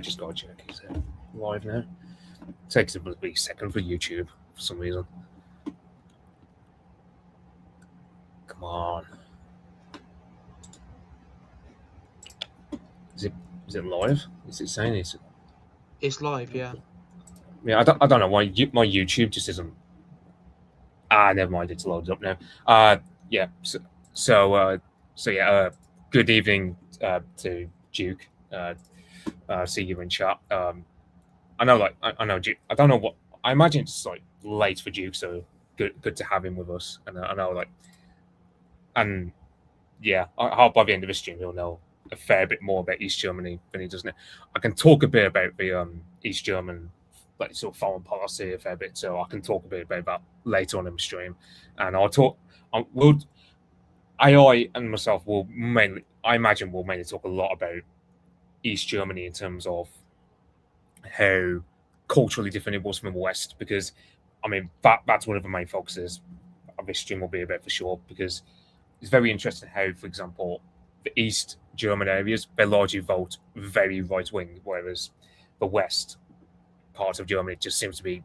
Just gotta check. Is it live now? Takes a wee second for YouTube for some reason. Come on. Is it live? Is it saying it's? It's live, yeah. Yeah, I don't know why my YouTube just isn't. Never mind. It's loaded up now. Yeah. So yeah. Good evening to Duke. See you in chat. I know, like I know Duke. I don't know what. I imagine it's like late for Duke, so good to have him with us. And I know, like, and yeah, I hope by the end of the stream he'll know a fair bit more about East Germany than he does now. I can talk a bit about the East German, like, sort of foreign policy a fair bit, so I can talk a bit about that later on in the stream. And I'll talk. We'll AI and myself will mainly, I imagine, we'll mainly talk a lot about East Germany in terms of how culturally different it was from the West, because I mean that's one of the main focuses of this stream will be about for sure, because it's very interesting how, for example, the East German areas, they largely vote very right wing, whereas the West part of Germany just seems to be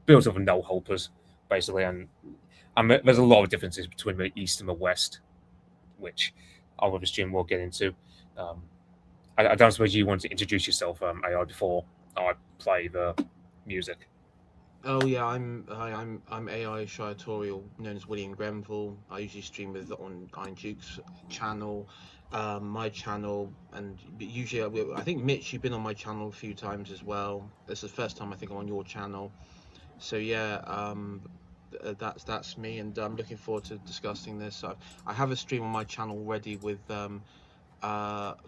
built of no hopers, basically, and there's a lot of differences between the East and the West, which I'll the stream we'll get into. I don't suppose you want to introduce yourself, AI, before I play the music. Oh yeah, I'm AI Shiatorial, known as William Grenville. I usually stream with on Iron Duke's channel, my channel, and usually I think Mitch, you've been on my channel a few times as well. This is the first time I think I'm on your channel. So yeah, that's me, and I'm looking forward to discussing this. I have a stream on my channel already with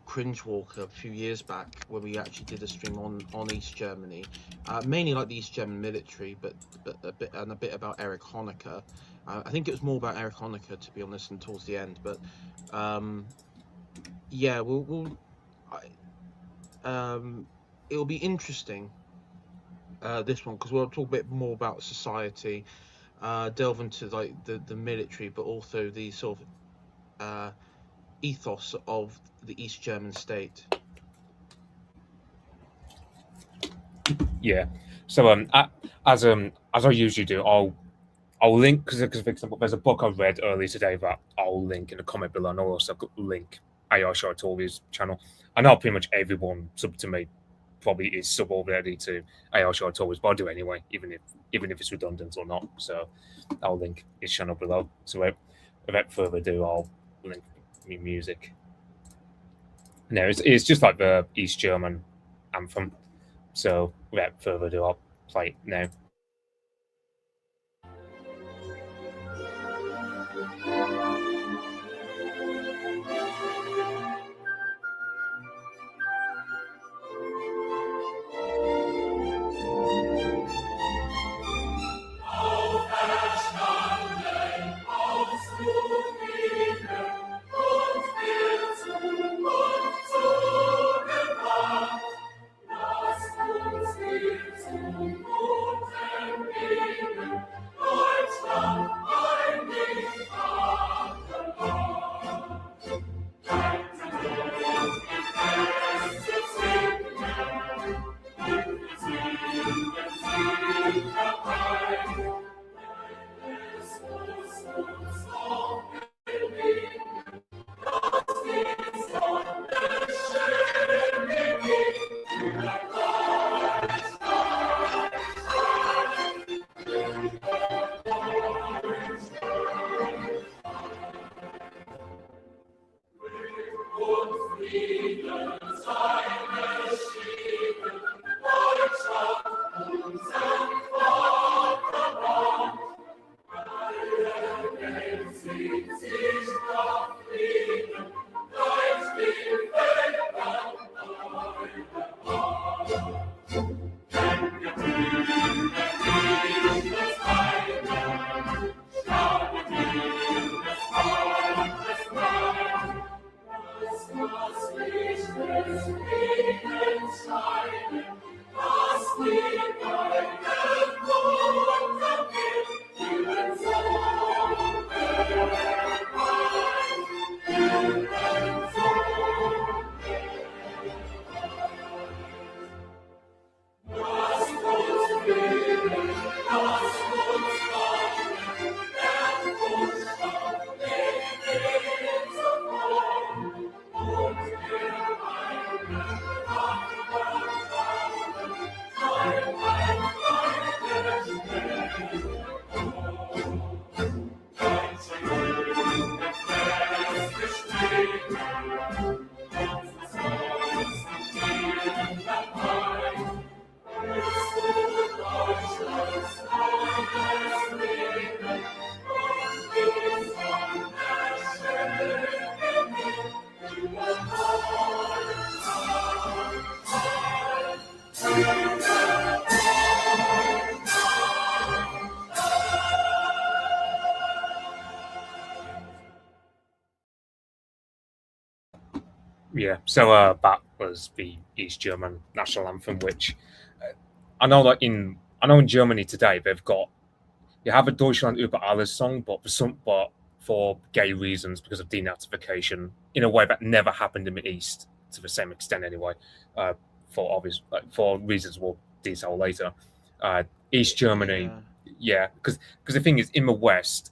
Cringe Walker a few years back, where we actually did a stream on East Germany, mainly like the East German military, but a bit about Erich Honecker. I think it was more about Erich Honecker, to be honest, and towards the end. But yeah, it'll be interesting, this one, because we'll talk a bit more about society, delve into like the military, but also the sort of ethos of the East German state. Yeah. So as I usually do, I'll link, because for example, there's a book I read earlier today that I'll link in the comment below, and I'll also link AI Shortori's channel. I know pretty much everyone sub to me probably is sub already to AI Shortori's, but I'll do it anyway, even if it's redundant or not. So I'll link his channel below. So without further ado, I'll link me music. No, it's just like the East German anthem. So without further ado, I'll play it now. Yeah, so that was the East German national anthem, which I know in Germany today they've got you have a Deutschland über alles song, but for gay reasons because of denazification in a way that never happened in the East to the same extent anyway, uh, for obvious for reasons we'll detail later. East Germany, Yeah. yeah, because the thing is in the West,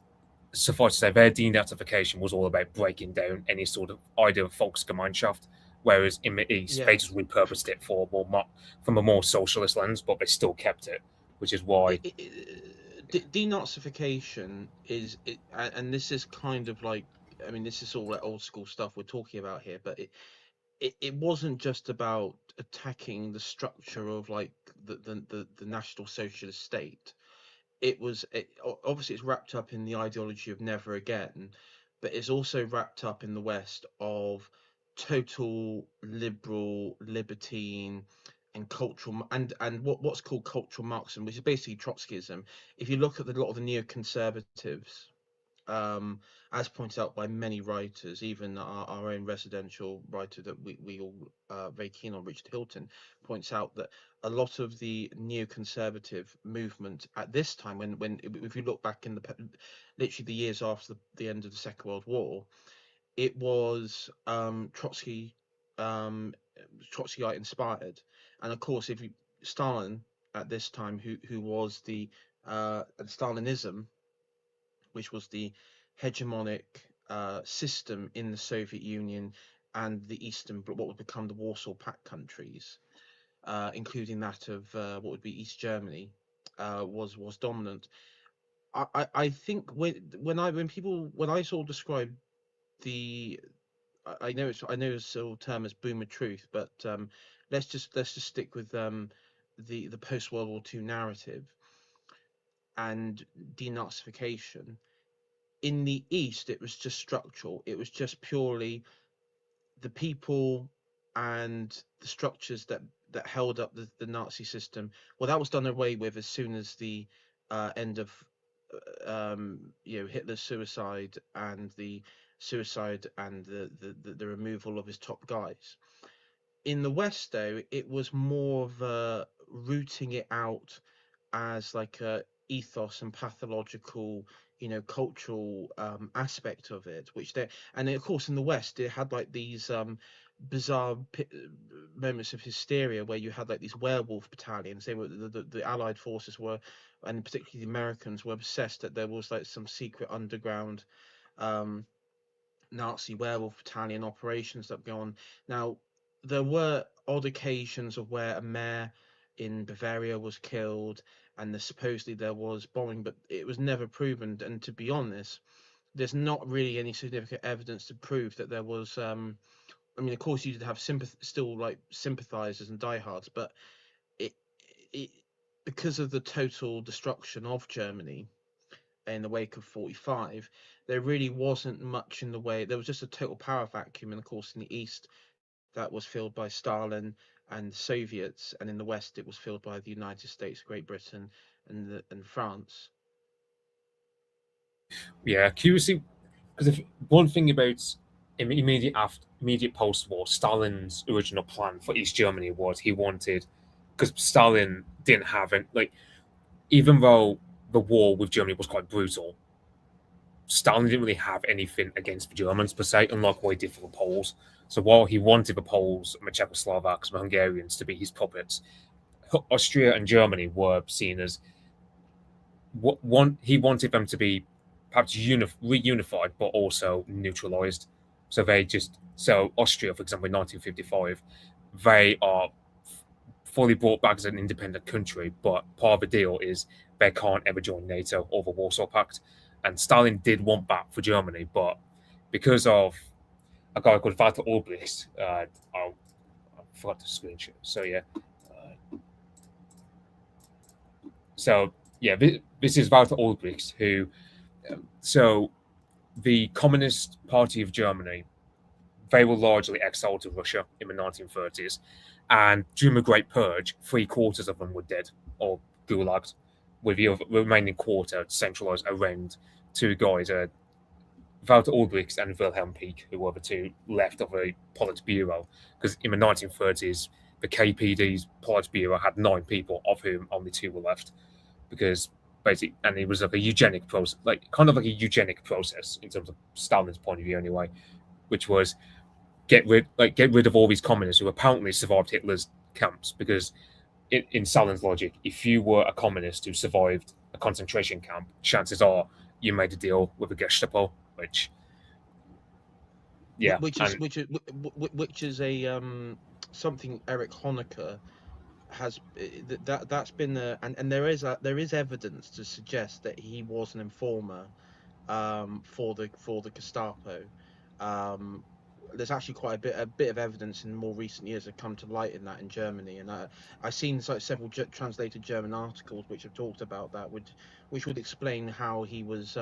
suffice to say, their denazification was all about breaking down any sort of idea of Volksgemeinschaft, whereas in the East, they Yeah. just repurposed it for from a more socialist lens, but they still kept it, which is why. Denazification and this is kind of like, I mean, this is all like old school stuff we're talking about here, but it wasn't just about attacking the structure of like the National Socialist state. Obviously it's wrapped up in the ideology of never again, but it's also wrapped up in the West of total liberal, libertine, and cultural and what's called cultural Marxism, which is basically Trotskyism. If you look at a lot of the neoconservatives, um, as pointed out by many writers, even our own residential writer that we all very keen on, Richard Hilton, points out that a lot of the neoconservative movement at this time, when if you look back in literally the years after the end of the Second World War, it was um, Trotskyite inspired, and of course, if you Stalin at this time, who was the Stalinism, which was the hegemonic system in the Soviet Union and the Eastern, what would become the Warsaw Pact countries, including that of what would be East Germany, was dominant. I think when I sort of describe the I know it's a term as boomer truth, but let's just stick with the post World War II narrative and denazification. In the East, it was just structural. It was just purely the people and the structures that held up the Nazi system. Well, that was done away with as soon as the end of Hitler's suicide and the removal of his top guys. In the West, though, it was more of rooting it out as like a ethos and pathological, cultural aspect of it, which they and then, of course in the West it had like these bizarre moments of hysteria where you had like these werewolf battalions. They were the Allied forces were, and particularly the Americans were obsessed that there was like some secret underground um, Nazi werewolf battalion operations that go on. Now, there were odd occasions of where a mayor in Bavaria was killed, and supposedly there was bombing, but it was never proven. And to be honest, there's not really any significant evidence to prove that there was. I mean, of course, you did have still like sympathizers and diehards, but it, it because of the total destruction of Germany in the wake of 45, there really wasn't much in the way. There was just a total power vacuum, and of course, in the East, that was filled by Stalin and the Soviets, and in the West, it was filled by the United States, Great Britain, and France. Yeah, curiously, because if one thing about immediate post-war, Stalin's original plan for East Germany was he wanted because Stalin didn't have it like even though the war with Germany was quite brutal, Stalin didn't really have anything against the Germans per se, unlike what he did for the Poles. So while he wanted the Poles and the Czechoslovaks and the Hungarians to be his puppets, Austria and Germany were seen as one. He wanted them to be perhaps reunified, but also neutralized. So Austria, for example, in 1955, they are fully brought back as an independent country, but part of the deal is they can't ever join NATO or the Warsaw Pact. And Stalin did want that for Germany, but because of a guy called Walter Ulbricht. I forgot to screenshot. So yeah, so yeah, this is Walter Ulbricht, who so the Communist Party of Germany, they were largely exiled to Russia in the 1930s, and during the Great Purge, 3/4 of them were dead or gulagged, with the remaining quarter centralised around two guys, Walter Ulbricht and Wilhelm Pieck, who were the two left of a Politburo, because in the 1930s, the KPD's Politburo had 9 people, of whom only 2 were left, because basically, and it was like a eugenic process, like kind of like a eugenic process in terms of Stalin's point of view, anyway, which was get rid of all these communists who apparently survived Hitler's camps, because in Stalin's logic, if you were a communist who survived a concentration camp, chances are you made a deal with the Gestapo, which yeah, which is a something Erich Honecker has that's been and there is evidence to suggest that he was an informer for the Gestapo. There's actually quite a bit of evidence in more recent years have come to light in that in Germany, and I've seen several translated German articles which have talked about that, which would explain how he was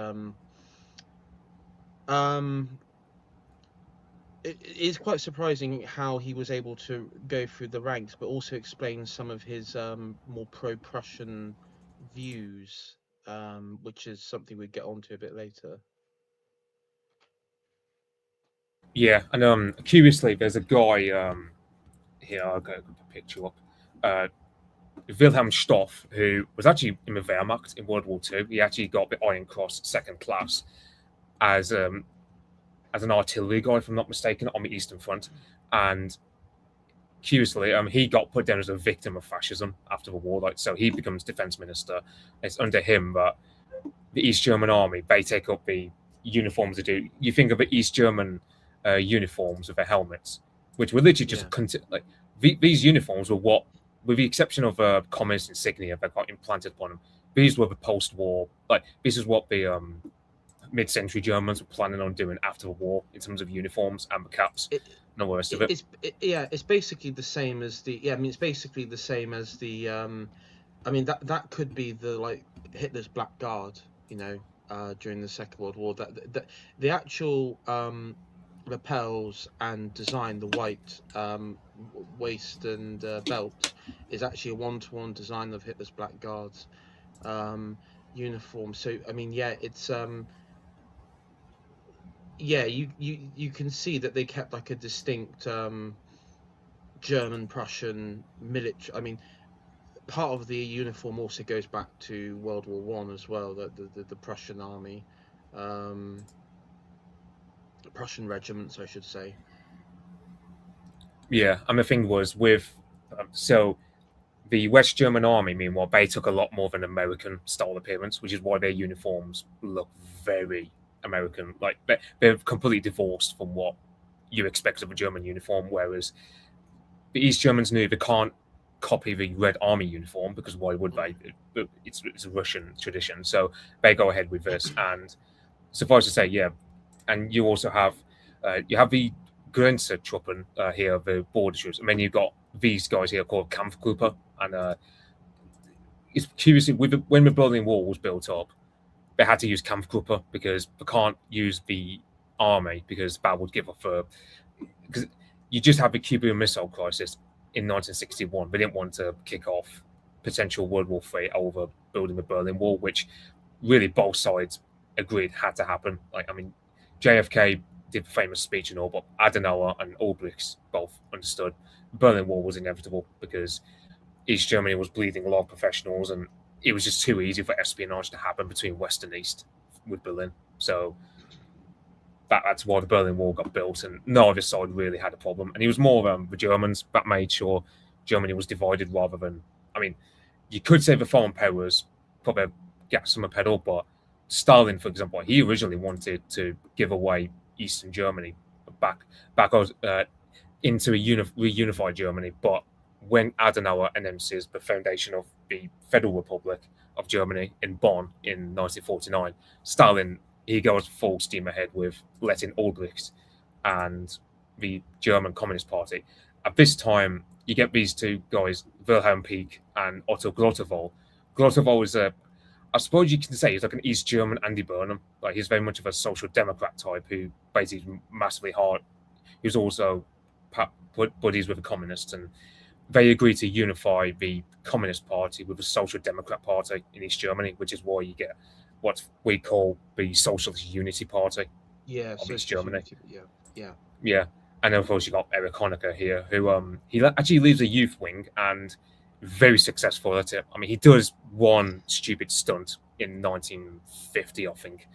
it is quite surprising how he was able to go through the ranks, but also explain some of his more pro-Prussian views, which is something we get onto a bit later. yeah, and curiously, there's a guy here. I'll go put a picture up. Wilhelm Stoff, who was actually in the Wehrmacht in World War II. He actually got the Iron Cross second class as an artillery guy, if I'm not mistaken, on the Eastern Front. And curiously, he got put down as a victim of fascism after the war. Like, so he becomes defense minister. It's under him that the East German army, they take up the uniforms to do. You think of the East German uniforms with their helmets, which were literally just like these uniforms were what, with the exception of communist insignia that got implanted upon them, these were the post-war. Like, this is what the mid-century Germans were planning on doing after the war in terms of uniforms and the caps. No worse of it. It's basically the same as the. Yeah, I mean, it's basically the same as the. I mean, that could be the, like, Hitler's Black Guard, you know, during the Second World War. That the actual lapels and design, the white waist and belt, is actually a one-to-one design of Hitler's Black Guards uniform. So I mean, yeah, it's yeah, you can see that they kept like a distinct German Prussian military. I mean, part of the uniform also goes back to World War One as well. The Prussian army, Prussian regiments, I should say. Yeah, and the thing was with so the West German army, meanwhile, they took a lot more of an American style appearance, which is why their uniforms look very American. Like, they're completely divorced from what you expect of a German uniform. Whereas the East Germans knew they can't copy the Red Army uniform, because why would they? It's a Russian tradition, so they go ahead with this. And suffice to say, yeah, and you also have the Grenztruppen here, the border troops, and then you've got these guys here called Kampfgruppe, and it's curiously when the Berlin Wall was built up, they had to use Kampfgruppe because they can't use the army because that would give off because you just had the Cuban Missile Crisis in 1961. They didn't want to kick off potential World War III over building the Berlin Wall, which really both sides agreed had to happen. Like, I mean, JFK did the famous speech and all, but Adenauer and Ulbricht both understood the Berlin Wall was inevitable because East Germany was bleeding a lot of professionals, and it was just too easy for espionage to happen between West and East with Berlin. So that's why the Berlin Wall got built, and neither side really had a problem. And it was more the Germans that made sure Germany was divided rather than. I mean, you could say the foreign powers put their gas on the pedal, but Stalin, for example, he originally wanted to give away Eastern Germany back into a reunified Germany, but when Adenauer announces the foundation of the Federal Republic of Germany in Bonn in 1949, Stalin, he goes full steam ahead with letting Ulbricht and the German Communist Party. At this time, you get these two guys, Wilhelm Pieck and Otto Glotterwohl. Glotterwohl is I suppose you can say he's like an East German Andy Burnham. Like he's very much of a social democrat type who basically is massively hard. Who's also buddies with the communists, and they agreed to unify the Communist Party with the Social Democrat Party in East Germany, which is why you get what we call the Socialist Unity Party Yeah, of East socialist Germany. unity. Yeah, yeah. Yeah, and of course you got Erich Honecker here, who he actually leads a youth wing and very successful at it. I mean, he does one stupid stunt in 1950, I think,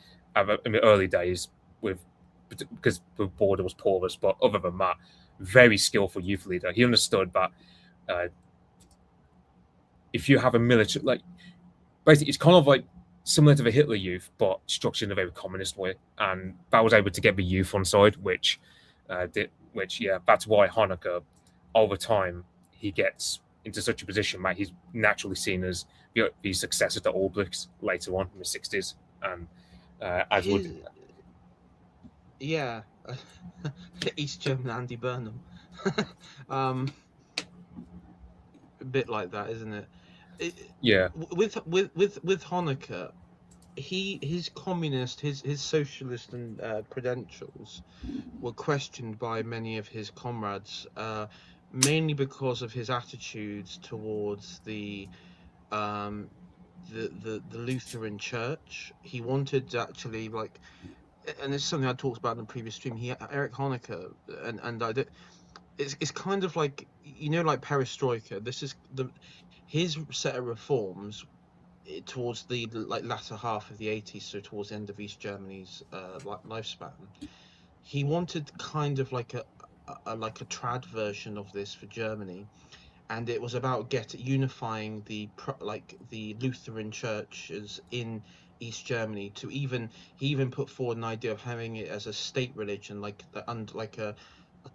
in the early days with because the border was porous. But other than that, very skillful youth leader. He understood that uh, if you have a military, like basically, it's kind of like similar to the Hitler Youth, but structured in a very communist way, and that was able to get the youth on side, that's why Honecker, over time, he gets into such a position that he's naturally seen as the successor to Albrecht later on in the 60s, and as would His, yeah, the East German Andy Burnham. um, a bit like that, isn't it? yeah With Honecker, his communist, his socialist and credentials were questioned by many of his comrades, mainly because of his attitudes towards um, the Lutheran Church. He wanted to actually like, and this is something I talked about in the previous stream. Erich Honecker, and I did. It's kind of like, like perestroika. This is his set of reforms towards the like latter half of the 80s, so towards the end of East Germany's lifespan. He wanted kind of like a trad version of this for Germany, and it was about unifying the Lutheran churches in East Germany. He even put forward an idea of having it as a state religion, like a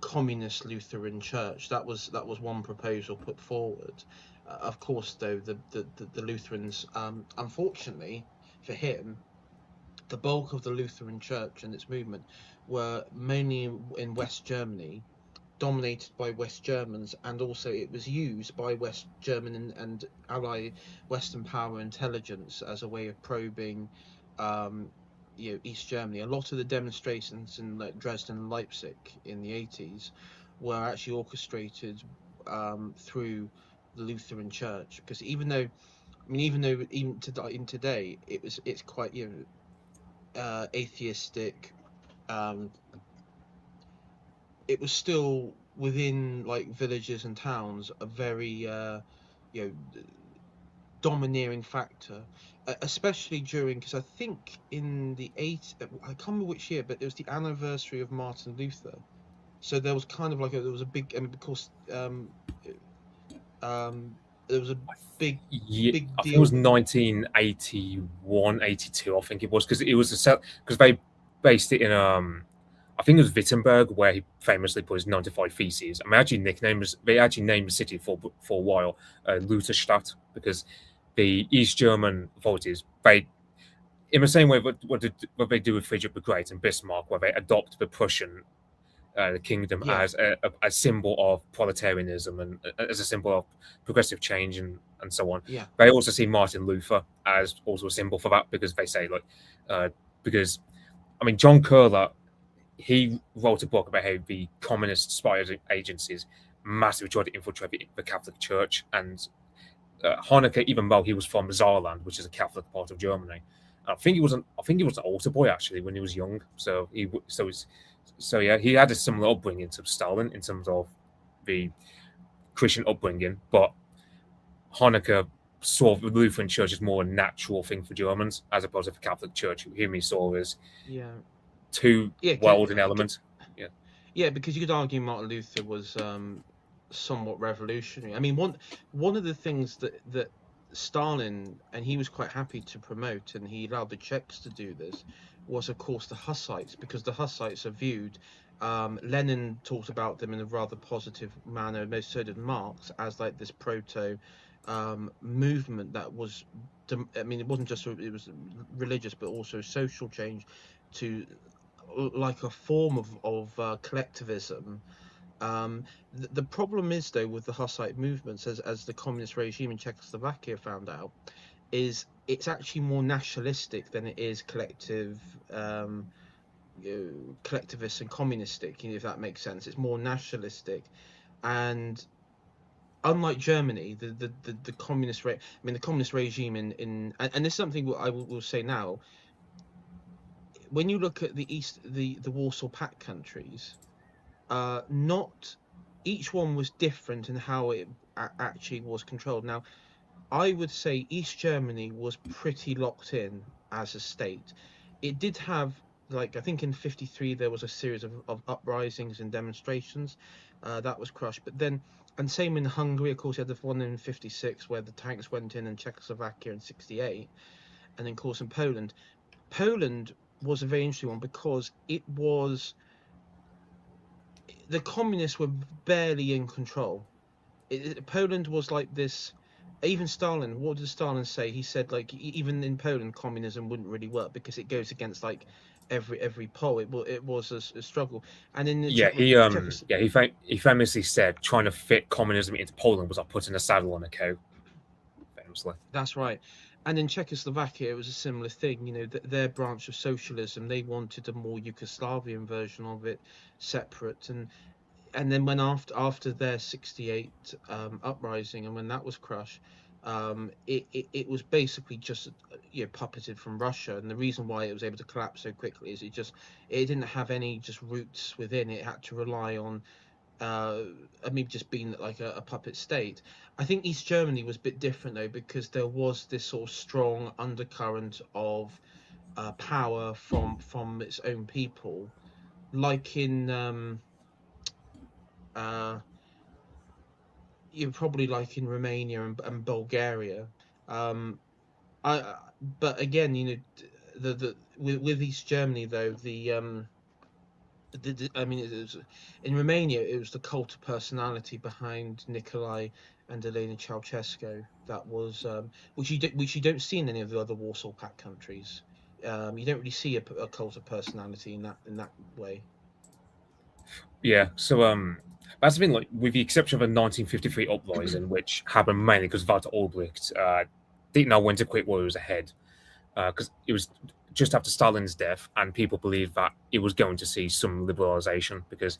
communist Lutheran church. That was one proposal put forward. Of course, though, the Lutherans, unfortunately for him, the bulk of the Lutheran Church and its movement were mainly in West Germany, dominated by West Germans, and also it was used by West German and ally Western power intelligence as a way of probing East Germany. A lot of the demonstrations in like Dresden and Leipzig in the 80s were actually orchestrated through the Lutheran Church, because even though even today it's quite atheistic, it was still within like villages and towns a very you know domineering factor, especially during, because I think in the I can't remember which year, but it was the anniversary of Martin Luther, so there was kind of like there was a big, and of course there was a big yeah, big I think it was deal. 1981, 82. I think it was because it was because they based it in I think it was Wittenberg, where he famously put his 95 theses. And they actually named the city for a while Lutherstadt, because the East German authorities, they, in the same way what they do with Friedrich the Great and Bismarck, where they adopt the Prussian kingdom Yeah, as a symbol of proletarianism and as a symbol of progressive change and so on. yeah, They also see Martin Luther as also a symbol for that, because they say like because I mean John Curler, he wrote a book about how the communist spy agencies massively tried to infiltrate the Catholic Church, and Honecker, even though he was from Saarland, which is a Catholic part of Germany, I think he was an altar boy actually when he was young. So yeah, he had a similar upbringing to Stalin in terms of the Christian upbringing, but Honecker saw the Lutheran Church as more a natural thing for Germans as opposed to the Catholic Church, whom he saw as yeah, too yeah. welding element. Yeah. Yeah, because you could argue Martin Luther was somewhat revolutionary. I mean, one of the things that Stalin, and he was quite happy to promote, and he allowed the Czechs to do this, was of course the Hussites, because the Hussites are viewed. Lenin talked about them in a rather positive manner, most so did Marx, as like this proto movement that was. I mean, it wasn't just it was religious, but also social change to like a form of collectivism. The problem is though with the Hussite movements, as the communist regime in Czechoslovakia found out, is it's actually more nationalistic than it is collectivist and communistic. If that makes sense, it's more nationalistic, and unlike Germany, the communist the communist regime and this is something I will say now. When you look at the Warsaw Pact countries, not each one was different in how it actually was controlled. Now, I would say East Germany was pretty locked in as a state. It did have, like, I think in '53 there was a series of uprisings and demonstrations that was crushed. But then, and same in Hungary, of course, you had the one in '56 where the tanks went in, and Czechoslovakia in '68, and then, of course, in Poland. Poland was a very interesting one because the communists were barely in control. Poland was like this. Even Stalin, what did Stalin say? He said like even in Poland, communism wouldn't really work because it goes against like every poll. It was a struggle. And in the Yeah, Czech he Republic, yeah he famously said trying to fit communism into Poland was like putting a saddle on a cow. Famously. that's right. And in Czechoslovakia, it was a similar thing. Their branch of socialism, they wanted a more Yugoslavian version of it, separate. And then when after their '68 uprising, and when that was crushed, it was basically just puppeted from Russia. And the reason why it was able to collapse so quickly is it didn't have any just roots within. It had to rely on just being like a puppet state. I think East Germany was a bit different though, because there was this sort of strong undercurrent of power from its own people, like in uh, probably like in Romania and Bulgaria. Um, but again, the with East Germany though, I mean, it was in Romania. It was the cult of personality behind Nikolai and Elena Ceausescu that was which you don't see in any of the other Warsaw Pact countries. You don't really see a cult of personality in that way. Yeah, so that's been like with the exception of a 1953 uprising, which happened mainly because Walter Ulbricht didn't know when to quit while he was ahead, because it was just after Stalin's death, and people believed that it was going to see some liberalization because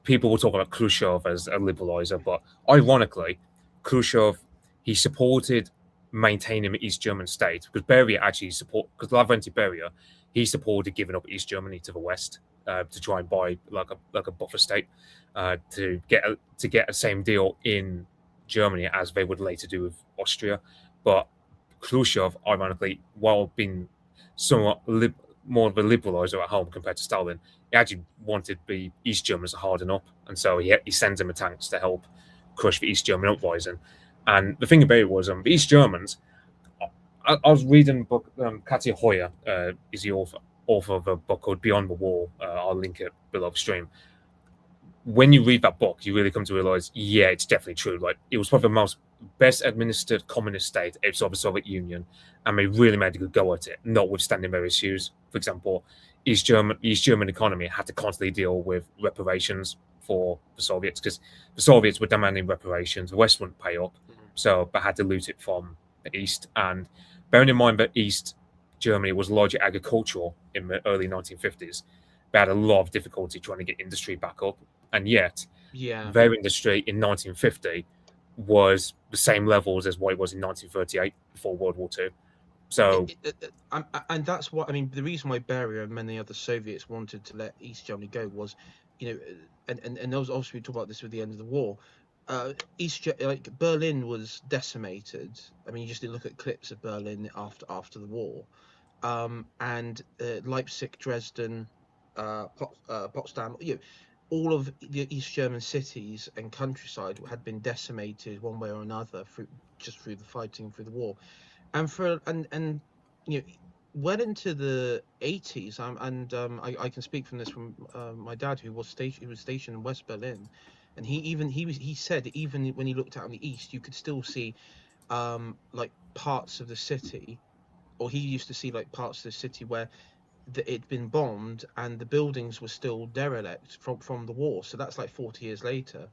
people will talk about Khrushchev as a liberalizer, but ironically, Khrushchev he supported maintaining the East German state because Beria actually support because Lavrenti Beria he supported giving up East Germany to the West to try and buy like a buffer state to get a same deal in Germany as they would later do with Austria, but Khrushchev, ironically, while being somewhat more of a liberalizer at home compared to Stalin, he actually wanted the East Germans to harden up, and so he sends them tanks to help crush the East German uprising. And the thing about it was, the East Germans. I was reading a book. Katja Hoyer is the author of a book called Beyond the Wall. I'll link it below the stream. When you read that book, you really come to realize, yeah, it's definitely true. Like it was probably the most best administered communist state outside the Soviet Union, and they really made a good go at it, notwithstanding their issues. For example, East German economy had to constantly deal with reparations for the Soviets because the Soviets were demanding reparations. The West wouldn't pay up, so they had to loot it from the East. And bearing in mind that East Germany was largely agricultural in the early 1950s, they had a lot of difficulty trying to get industry back up. And yet, Yeah. their industry in 1950 was the same levels as what it was in 1938 before World War II. So, And that's what I mean. The reason why Beria and many other Soviets wanted to let East Germany go was, and obviously we talk about this with the end of the war. Like Berlin was decimated. I mean, you just look at clips of Berlin after the war, and Leipzig, Dresden, Potsdam. All of the East German cities and countryside had been decimated one way or another through the fighting through the war, and you know well into the '80s. I can speak from this from my dad, who was stationed in West Berlin, and he said that even when he looked out on the east, you could still see like parts of the city, or he used to see like parts of the city where it'd been bombed and the buildings were still derelict from the war. So that's like 40 years later.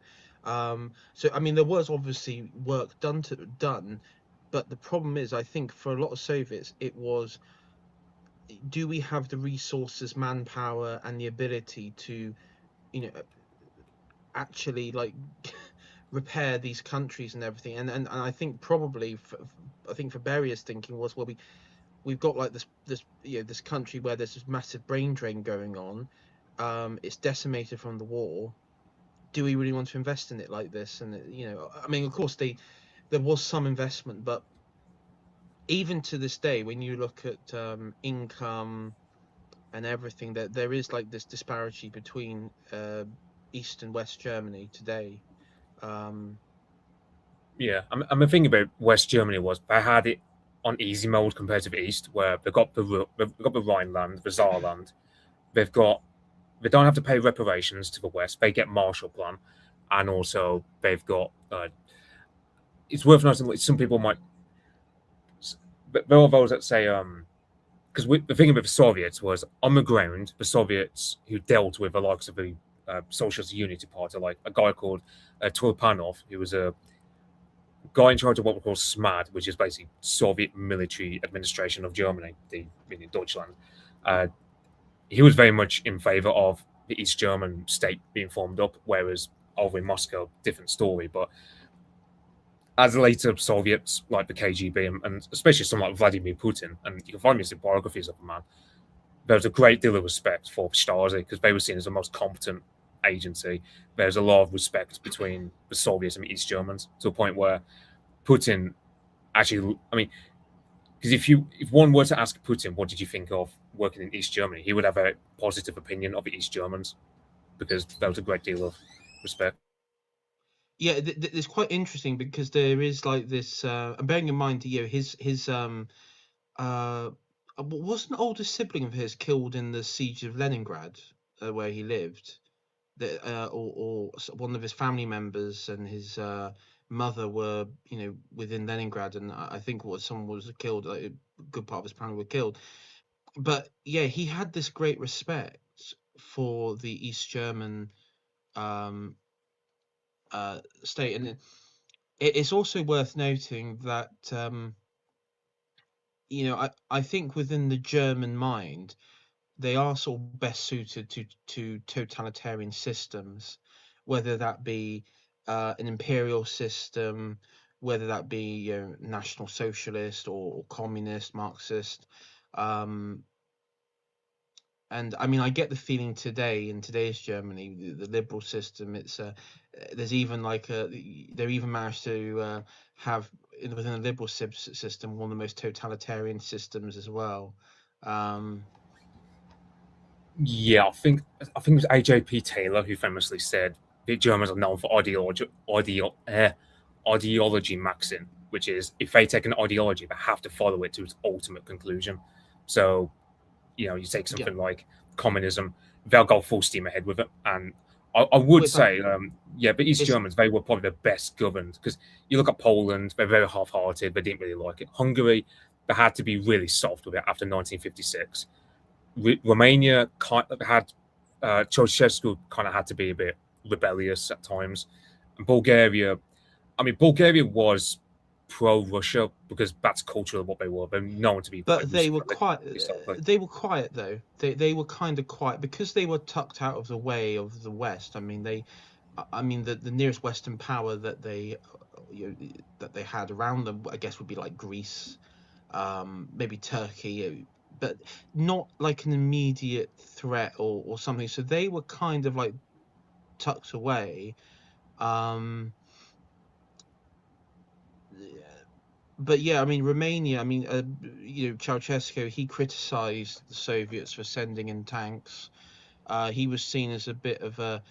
So I mean, there was obviously work done, but the problem is, I think for a lot of Soviets, it was, do we have the resources, manpower, and the ability to, you know, actually like repair these countries and everything? And I think probably I think for Berier's thinking was, well, we've got like this this country where there's this massive brain drain going on. It's decimated from the war. Do we really want to invest in it like this? And I mean, of course, there was some investment, but even to this day, when you look at income and everything, that there is like this disparity between East and West Germany today. Um, Yeah, I'm thinking about West Germany was they had it on easy mode compared to the East, where they've got the Rhineland, the Saarland. They've got they don't have to pay reparations to the West. They get Marshall Plan, and also they've got. It's worth noting that some people might. But there are those that say because the thing with the Soviets was on the ground, the Soviets who dealt with the likes of the Socialist Unity Party, like a guy called Tulpanov, who was a guy in charge of what we call SMAD, which is basically Soviet Military Administration of Germany, the meaning Deutschland. Uh, he was very much in favor of the East German state being formed up, whereas over in Moscow, different story. But as later Soviets like the KGB and especially someone like Vladimir Putin, and you can find these in biographies of the man, there was a great deal of respect for Stasi because they were seen as the most competent agency. There's a lot of respect between the Soviets and the East Germans to a point where Putin actually, I mean, because if one were to ask Putin, what did you think of working in East Germany, he would have a positive opinion of the East Germans because there was a great deal of respect. yeah, it's quite interesting because there is like this. And bearing in mind, his uh, was an older sibling of his killed in the siege of Leningrad, where he lived. That one of his family members and his mother were, within Leningrad, and I think someone was killed. Like, a good part of his family were killed. But yeah, he had this great respect for the East German um, state, and it's also worth noting that I think within the German mind, they are sort of best suited to totalitarian systems, whether that be an imperial system, whether that be national socialist or communist, Marxist. Um, and I mean, I get the feeling today in today's Germany, the liberal system, it's there's even like they're even managed to have within a liberal system one of the most totalitarian systems as well. Um, Yeah, I think it was AJP Taylor who famously said the Germans are known for ideology maxing, which is if they take an ideology, they have to follow it to its ultimate conclusion. So you take yeah, something like communism, they'll go full steam ahead with it. And I would with that, say, yeah, but East it's Germans, they were probably the best governed because you look at Poland, they're very half hearted, they didn't really like it. Hungary, they had to be really soft with it after 1956. Romania kind of had Ceausescu kind of had to be a bit rebellious at times. And Bulgaria, I mean, Bulgaria was pro-Russia because that's culturally what they were. They're known to be quite but they were Russophobic quite historically. they were quiet though. They were kind of quiet because they were tucked out of the way of the West. I mean, the nearest Western power that that they had around them, I guess, would be like Greece, maybe Turkey, but not like an immediate threat or something. So they were kind of like tucked away. Um, but yeah, I mean, Romania. I mean, Ceausescu. He criticised the Soviets for sending in tanks. He was seen as a bit of a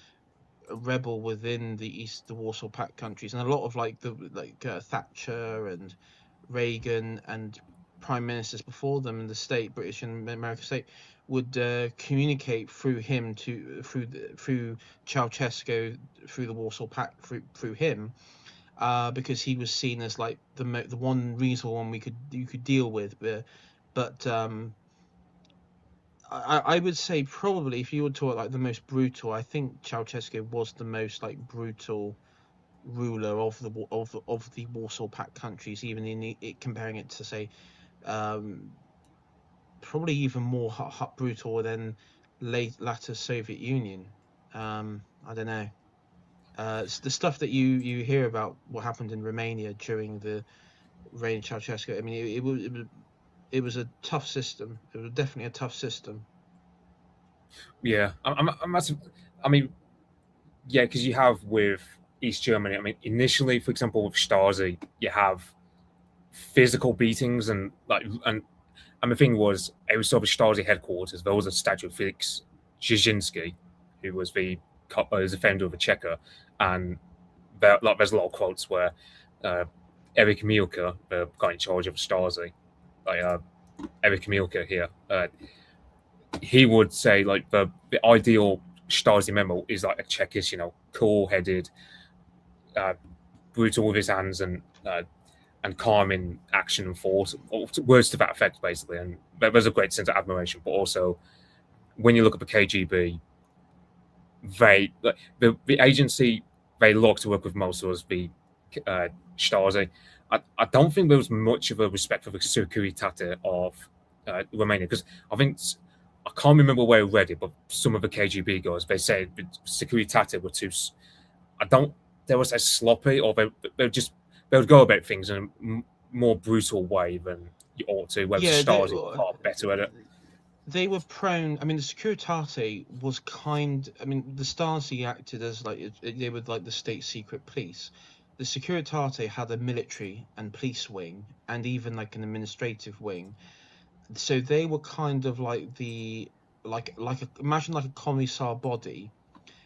rebel within the Warsaw Pact countries, and a lot of Thatcher and Reagan and prime ministers before them in the state, British and American state, would communicate through him through Ceausescu, through the Warsaw Pact, through him, because he was seen as like the one reasonable one you could deal with. But I would say probably if you were talk like the most brutal, I think Ceausescu was the most like brutal ruler of the Warsaw Pact countries, even comparing it to say um, probably even more brutal than latter Soviet Union. I don't know. It's the stuff that you hear about what happened in Romania during the reign of Ceausescu. I mean, it was a tough system. It was definitely a tough system. Yeah, I mean, yeah, because you have with East Germany. I mean, initially, for example, with Stasi, you have physical beatings and the thing was, it was sort of Stasi headquarters. There was a statue of Felix Dzerzhinsky, who was the founder of the Cheka, and there's a lot of quotes where uh, Erich Mielke, the guy in charge of Stasi, like Erich Mielke here, he would say like the ideal Stasi member is like a Czechist, cool-headed, uh, brutal with his hands, and calm in action and thought, or words to that effect, basically. And there's a great sense of admiration, but also when you look at the KGB, the agency they like to work with most was the Stasi. I don't think there was much of a respect for the Securitate of Romania because I can't remember where I read it, but some of the KGB guys they say the Securitate were too. I don't. They were so sloppy, or they would go about things in a more brutal way than you ought to. Whereas Yeah, Stasi were far better at it. they were prone. I mean, the Securitate was kind. I mean, the Stasi acted as like they were like the state secret police. The Securitate had a military and police wing, and even like an administrative wing. So they were kind of like imagine like a commissar body.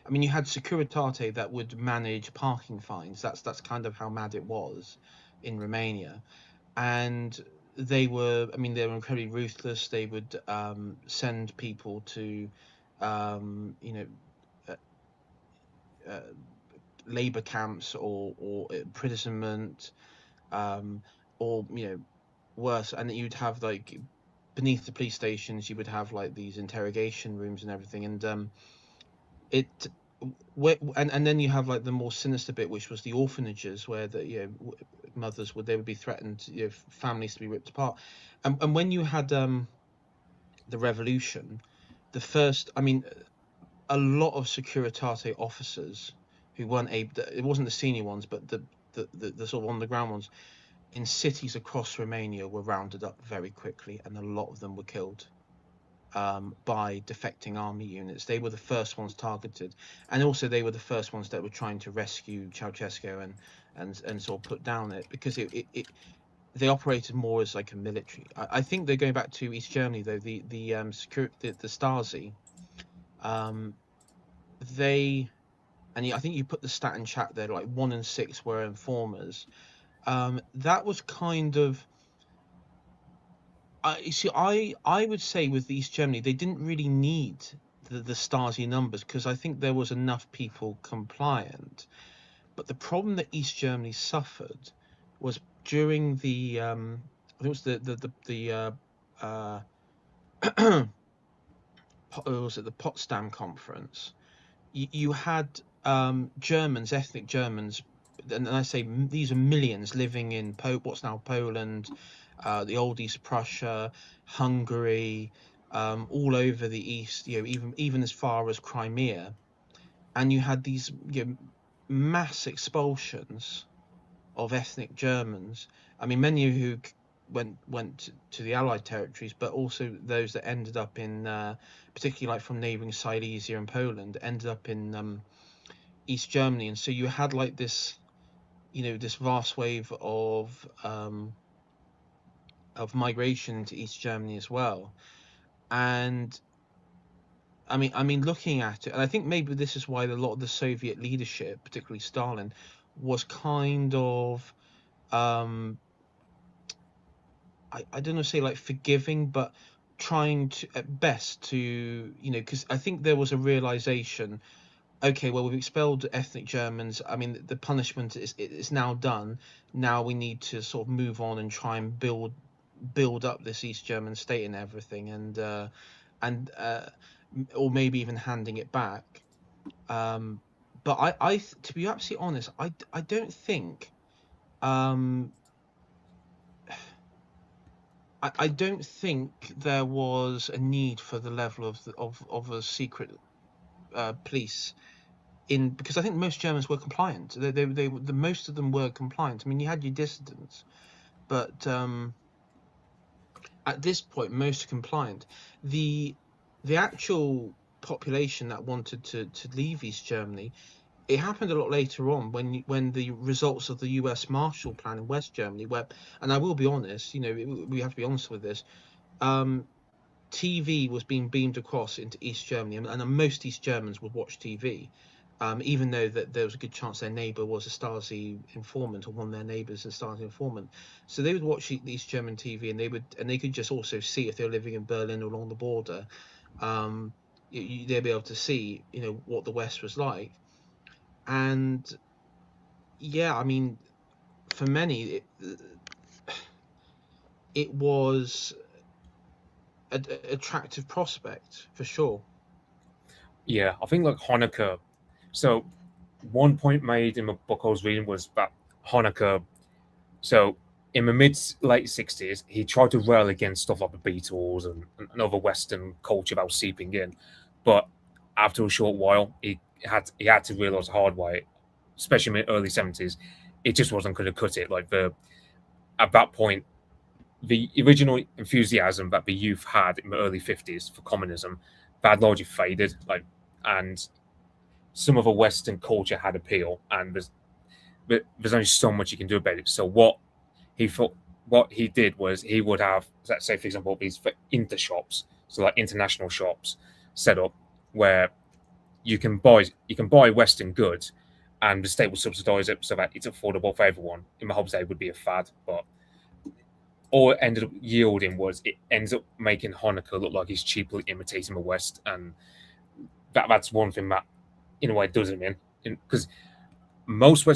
I mean, you had Securitate that would manage parking fines. That's kind of how mad it was in Romania, and I mean, they were incredibly ruthless. They would send people to you know uh, uh, labor camps or imprisonment, um, or worse. And you'd have like beneath the police stations, you would have like these interrogation rooms and everything. And it and then you have like the more sinister bit, which was the orphanages, where the mothers would be threatened, families to be ripped apart. And when you had the revolution, the first, I mean, a lot of Securitate officers who weren't able, it wasn't the senior ones, but the sort of on the ground ones in cities across Romania were rounded up very quickly, and a lot of them were killed by defecting army units. They were the first ones targeted, and also they were the first ones that were trying to rescue Ceausescu and sort of put down it, because they operated more as like a military. I think they're going back to East Germany though. The Stasi, they I think you put the stat in chat there, like 1 in 6 were informers. That was kind of I would say with East Germany, they didn't really need the Stasi numbers, because I think there was enough people compliant. But the problem that East Germany suffered was during I think it was was it the Potsdam Conference. You had Germans, ethnic Germans, and I say these are millions living in what's now Poland, the old East Prussia, Hungary, all over the east, even as far as Crimea. And you had these mass expulsions of ethnic Germans. I mean, many who went to the Allied territories, but also those that ended up in, particularly like from neighboring Silesia and Poland, ended up in East Germany. And so you had like this, this vast wave of migration to East Germany as well. And I mean, looking at it, and I think maybe this is why a lot of the Soviet leadership, particularly Stalin, was kind of I don't know, say like forgiving, but trying to at best to, because I think there was a realization, okay, well, we've expelled ethnic Germans. I mean, the punishment is now done. Now we need to sort of move on and try and build up this East German state and everything. and or maybe even handing it back. But to be absolutely honest, I don't think I don't think there was a need for the level of a secret police in, because I think most Germans were compliant. The most of them were compliant. I mean, you had your dissidents, but at this point, most are compliant. The the actual population that wanted to leave East Germany, it happened a lot later on when the results of the U.S. Marshall Plan in West Germany, where, and I will be honest, we have to be honest with this. TV was being beamed across into East Germany, and most East Germans would watch TV, even though that there was a good chance their neighbour was a Stasi informant, or one of their neighbours a Stasi informant. So they would watch East German TV, and they could just also see, if they were living in Berlin or along the border, they'd be able to see, what the West was like. And yeah, I mean, for many, it was an attractive prospect for sure. Yeah, I think like Honecker. So one point made in the book I was reading was that Honecker. So in the mid late 60s, he tried to rail against stuff like the Beatles and other Western culture that was seeping in, but after a short while, he had to realize the hard way, especially in the early 70s, it just wasn't going to cut it. Like the at that point, the original enthusiasm that the youth had in the early 50s for communism, that had largely faded. And some of the Western culture had appeal, and there's only so much you can do about it. So he thought what he did was he would have, let's say for example, these inter shops, so like international shops set up where you can buy Western goods, and the state will subsidize it so that it's affordable for everyone. In the hopes that it would be a fad, but all it ended up yielding was it ends up making Honecker look like he's cheaply imitating the West, and that's one thing that, in a way, does him in, because most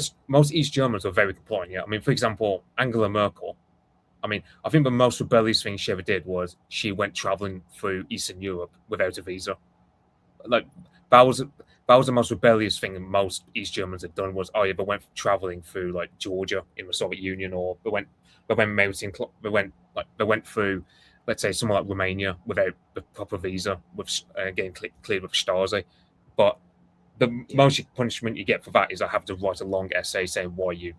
East Germans are very compliant. Yeah, I mean, for example, Angela Merkel. I mean, I think the most rebellious thing she ever did was she went traveling through Eastern Europe without a visa. Like that was that was the most rebellious thing most East Germans had done, was either went traveling through like Georgia in the Soviet Union, or they went mountain they went through, let's say, somewhere like Romania without the proper visa, with getting cleared with Stasi. But the Yeah, most punishment you get for that is I have to write a long essay saying why you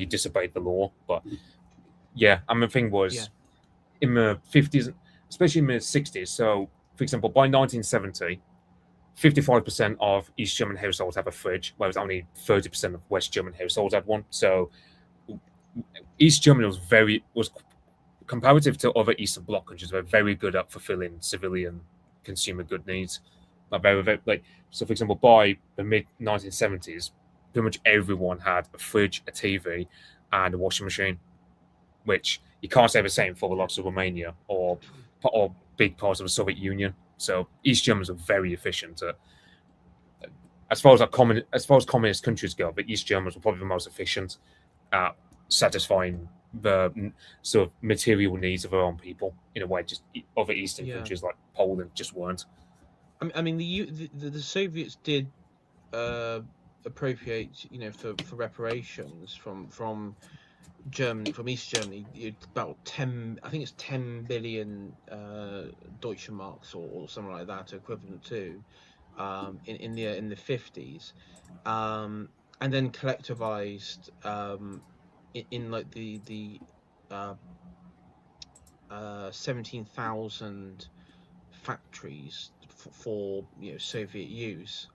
disobeyed the law. But yeah, I mean, the thing yeah, was, in the 50s, especially in the 60s. So, for example, by 1970, 55% of East German households have a fridge, whereas only 30% of West German households had one. So East Germany was comparative to other Eastern Bloc countries, were very good at fulfilling civilian consumer good needs. Like very, like, so, for example, by the mid 1970s, pretty much everyone had a fridge, a TV, and a washing machine, which you can't say the same for the likes of Romania or big parts of the Soviet Union. So East Germans are very efficient at, as far as communist countries go. The East Germans were probably the most efficient at satisfying the sort of material needs of their own people, in a way just other Eastern yeah. countries like Poland just weren't. I mean, the Soviets did uh, appropriate, for reparations from Germany, from East Germany, about 10, I think it's 10 billion Deutsche Marks, or something like that, equivalent to, in the 50s, and then collectivized, in like the uh, 17,000 factories for Soviet use.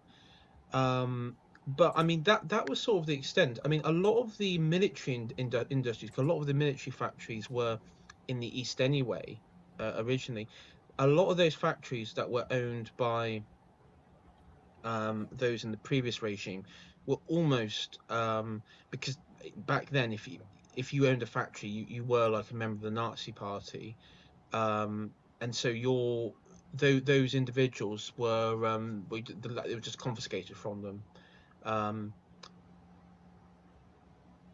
But I mean, that was sort of the extent. I mean, a lot of the military industries, 'cause a lot of the military factories were in the East anyway, originally. A lot of those factories that were owned by those in the previous regime were almost, because back then, if you owned a factory, you were like a member of the Nazi Party, and so those individuals they were just confiscated from them, um,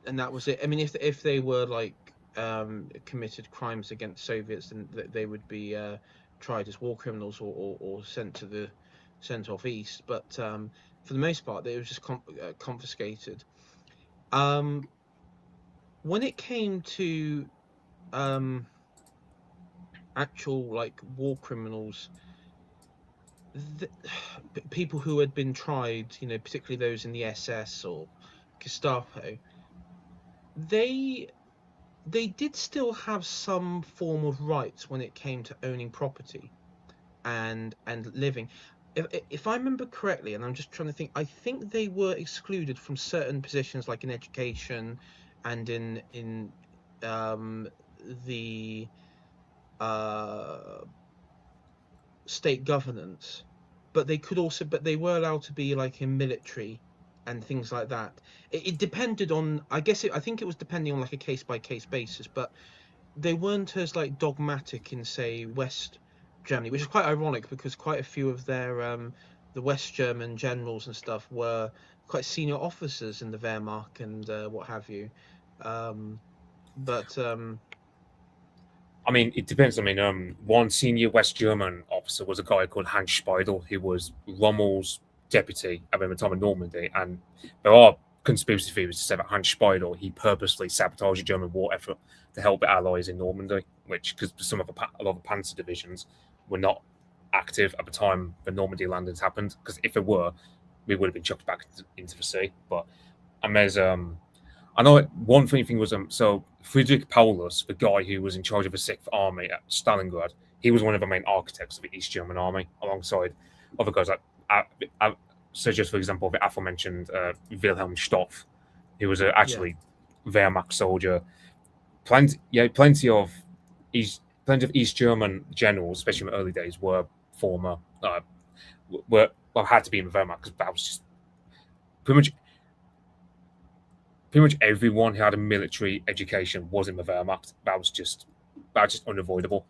and that was it. I mean, if they were like committed crimes against Soviets, then they would be tried as war criminals or sent off east. But for the most part, they were just confiscated. When it came to um, actual like war criminals, the, people who had been tried, particularly those in the SS or Gestapo, they they did still have some form of rights when it came to owning property and living. If I remember correctly, and I'm just trying to think, I think they were excluded from certain positions, like in education and in um, the uh, state governance, but they were allowed to be like in military and things like that. It depended on, I think it was depending on like a case by case basis, but they weren't as like dogmatic in say West Germany, which is quite ironic because quite a few of their the West German generals and stuff were quite senior officers in the Wehrmacht and what have you. Um, but I mean, it depends. I mean, one senior West German officer was a guy called Hans Speidel, who was Rommel's deputy at the time of Normandy. And there are conspiracy theories to say that Hans Speidel, he purposely sabotaged the German war effort to help the Allies in Normandy, which, because some of a lot of the Panzer divisions were not active at the time the Normandy landings happened. Because if they were, we would have been chucked back into the sea. But, and there's I know one funny thing was so Friedrich Paulus, the guy who was in charge of the Sixth Army at Stalingrad, he was one of the main architects of the East German Army, alongside other guys like, such as, for example, the aforementioned Wilhelm Stoff, who was yeah, actually Wehrmacht soldier. Plenty of East German generals, especially in the early days, were former had to be in the Wehrmacht because that was just pretty much everyone who had a military education was in the Wehrmacht. That was just unavoidable.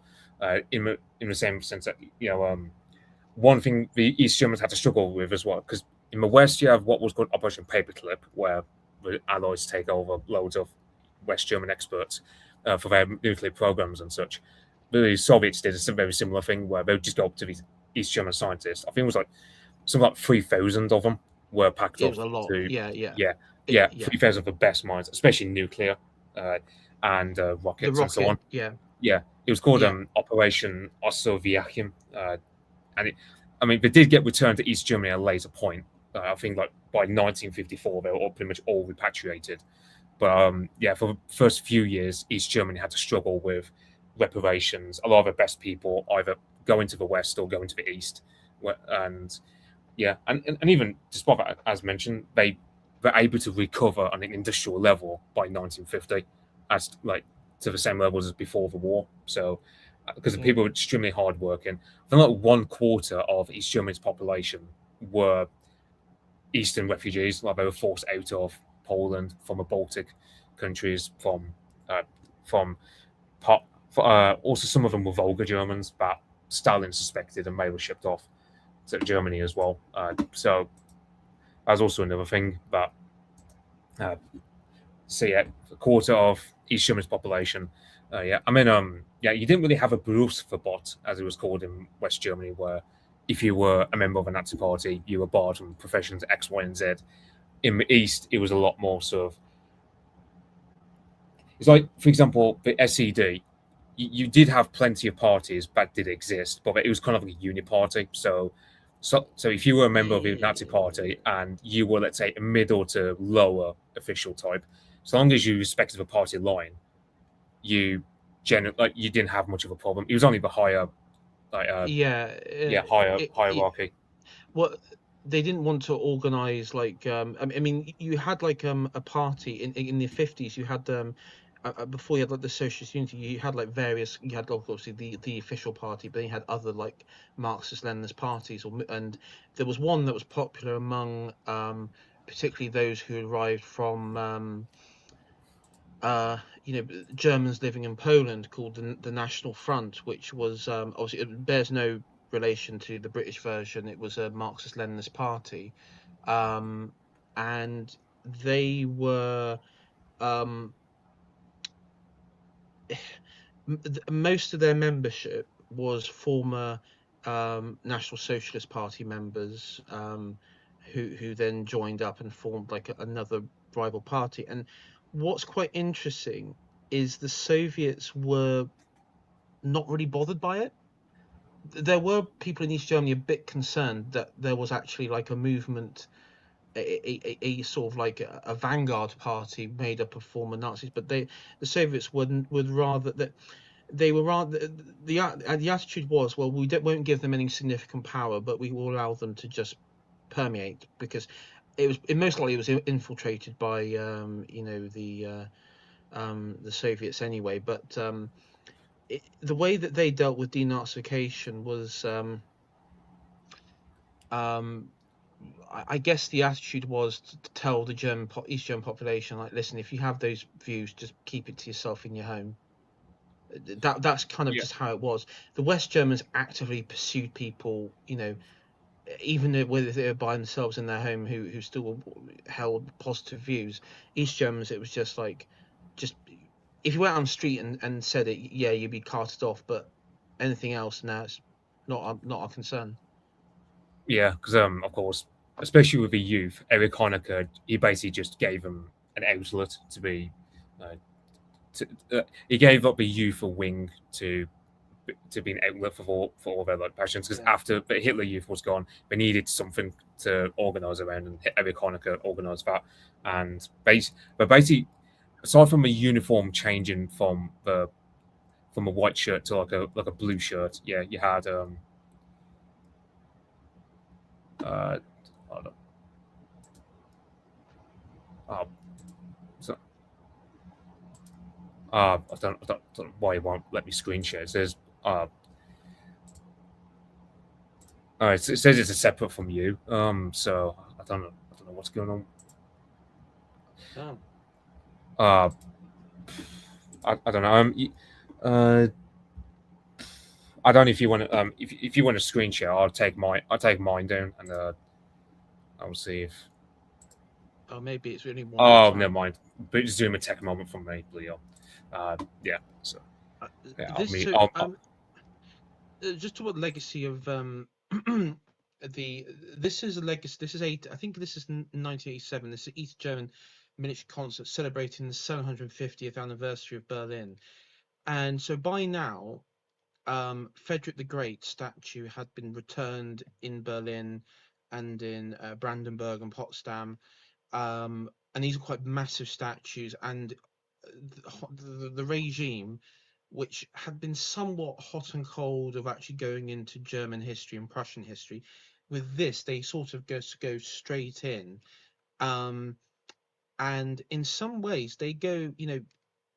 In the same sense that one thing the East Germans had to struggle with as well, because in the West you have what was called Operation Paperclip, where the Allies take over loads of West German experts for their nuclear programs and such. The Soviets did a very similar thing where they would just go up to these East German scientists. I think it was like something like 3,000 of them were packed it off was a lot. to Yeah, yeah, yeah, yeah. 3,000 of the best minds, especially nuclear uh, and The rockets and so rocket. on. Yeah, Yeah, it was called yeah. Operation Ossoviachim, and I mean, they did get returned to East Germany at a later point. I think like by 1954, they were pretty much all repatriated. But yeah, for the first few years, East Germany had to struggle with reparations. A lot of the best people either going to the West or going to the East, and yeah, and even despite that, as mentioned, they were able to recover on an industrial level by 1950, as like to the same levels as before the war. So, because the Yeah. people were extremely hardworking, I think like 1/4 of East Germany's population were Eastern refugees, like they were forced out of Poland, from the Baltic countries, uh, from part, also some of them were Volga Germans that Stalin suspected, and they were shipped off to Germany as well. So that's also another thing. But uh, so yeah, a quarter of East Germany's population. Yeah, I mean, yeah, you didn't really have a Berufsverbot, as it was called in West Germany, where if you were a member of a Nazi party, you were barred from professions X, Y, and Z. In the East, it was a lot more sort of. It's like, for example, the SED. You did have plenty of parties that did exist, but it was kind of like a uni party. So if you were a member of the Nazi Party and you were, let's say, a middle to lower official type, as long as you respected the party line, you you didn't have much of a problem. It was only the higher, like Yeah, higher it hierarchy. what they didn't want to organize like I mean you had like a party in the 50s. You had before you had like the Socialist Unity, you had like various, you had like, obviously the official party, but you had other like Marxist Leninist parties, and there was one that was popular among particularly those who arrived from uh, Germans living in Poland, called the National Front, which was obviously, it bears no relation to the British version. It was a Marxist-Leninist party, um, and they were um, most of their membership was former National Socialist Party members who then joined up and formed like another rival party. And what's quite interesting is the Soviets were not really bothered by it. There were people in East Germany a bit concerned that there was actually like a movement, a sort of like a vanguard party made up of former Nazis, but the Soviets would rather that they were rather the attitude was, well, won't give them any significant power, but we will allow them to just permeate, because it most likely was infiltrated by the Soviets anyway. But the way that they dealt with denazification was, I guess the attitude was to tell the East German population, like, listen, if you have those views, just keep it to yourself in your home. That's kind of Yeah. just how it was. The West Germans actively pursued people, even whether they were by themselves in their home, who still held positive views. East Germans, it was just like, just if you went on the street and said it, yeah, you'd be carted off. But anything else, now it's not our concern. Yeah, because of course, especially with the youth, Eric Honecker, he basically just gave them an outlet to be. Uh, he gave up the youth a wing to be an outlet for all their like passions. Because after the Hitler Youth was gone, they needed something to organize around, and Eric Honecker organized that. And basically, aside from the uniform changing from a white shirt to like a blue shirt, yeah, you had uh, hold on. Oh, so, I don't know why it won't let me screen share. It says it says it's a separate from you. So I don't know what's going on. Oh. I don't know. Uh, I don't know if you want to if you want to screen share, I'll take mine down and I'll see if. Oh, maybe it's really one at Oh, a never time. mind. But Zoom a tech moment from me, Leo. Yeah. So yeah, This so just to what legacy of this is a legacy. This is I think this is 1987. This is East German miniature concert celebrating the 750th anniversary of Berlin. And so by now, Frederick the Great statue had been returned in Berlin and in Brandenburg and Potsdam. And these are quite massive statues. And the regime, which had been somewhat hot and cold of actually going into German history and Prussian history, with this they sort of go straight in. Um, and in some ways they go,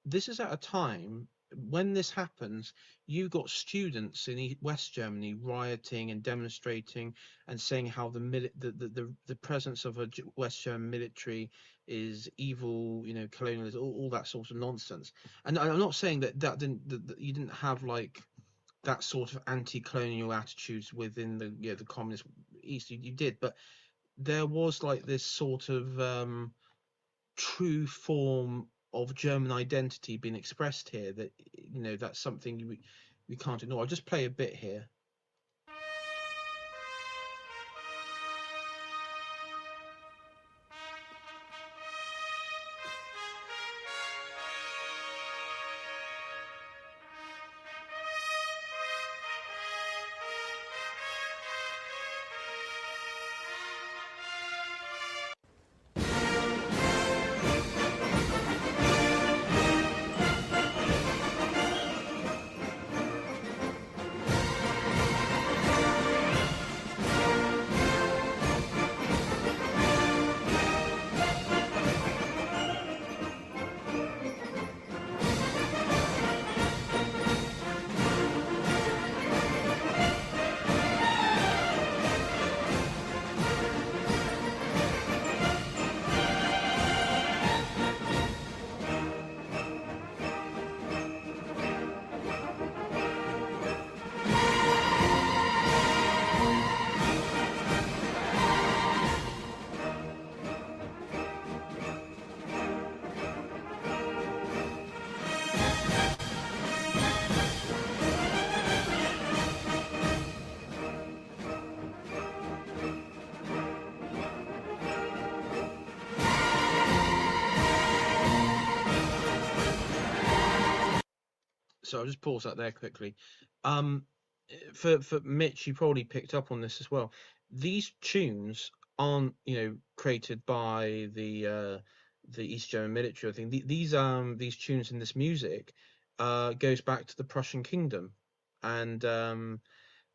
this is at a time when this happens, you've got students in West Germany rioting and demonstrating and saying how the presence of a West German military is evil, colonialism, all that sort of nonsense. And I'm not saying that you didn't have like that sort of anti-colonial attitudes within the communist East. You did, but there was like this sort of true form of German identity being expressed here, that that's something we can't ignore. I'll just play a bit here. So I'll just pause that there quickly. Um, for Mitch, you probably picked up on this as well. These tunes aren't, created by the East German military. I think these tunes in this music goes back to the Prussian kingdom, and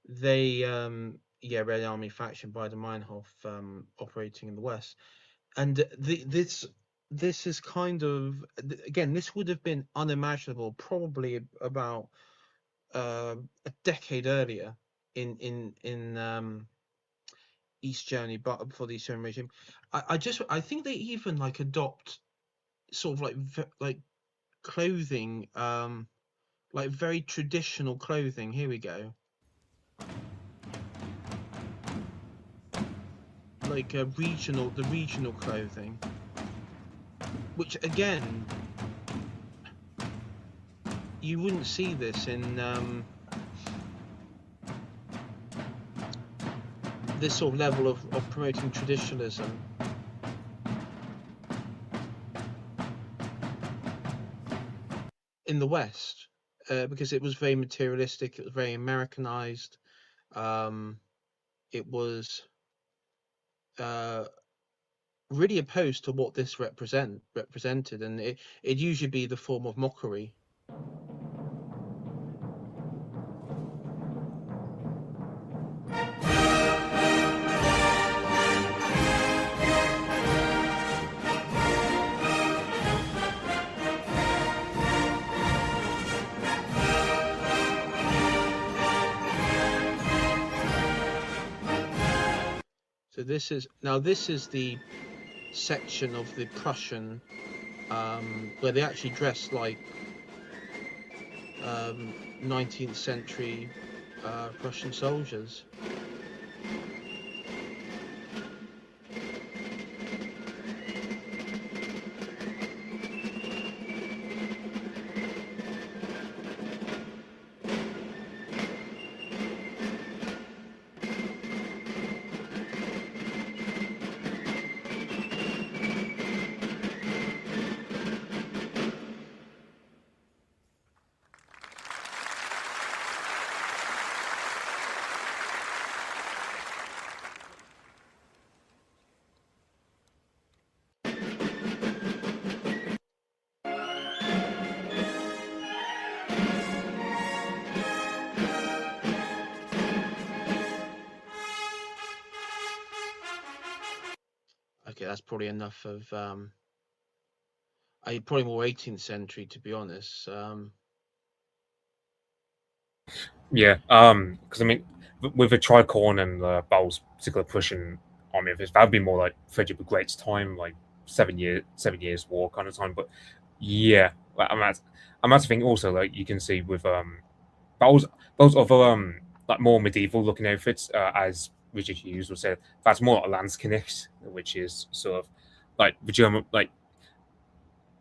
they yeah, Red Army faction by the Meinhof operating in the West, and this is kind of again, this would have been unimaginable probably about a decade earlier in East Germany, but before the East German regime. I think they even like adopt sort of like clothing, like very traditional clothing. Here we go, like the regional clothing, which again you wouldn't see this in this sort of level of promoting traditionalism. In the West, because it was very materialistic, it was very Americanized. Um, it was really opposed to what this represented, and it'd usually be the form of mockery. So this is the section of the Prussian where they actually dress like 19th century Prussian soldiers. Okay, that's probably enough of probably more 18th century, to be honest. Yeah, because I mean, with the Tricorn and the Bowles particular Prussian army of this, that would be more like Frederick the Great's time, like 7 years war kind of time. But yeah, like, I'm at to think also like you can see with Bowles other like more medieval looking outfits, as Richard Hughes would say, that's more like a Landsknecht, which is sort of like the German like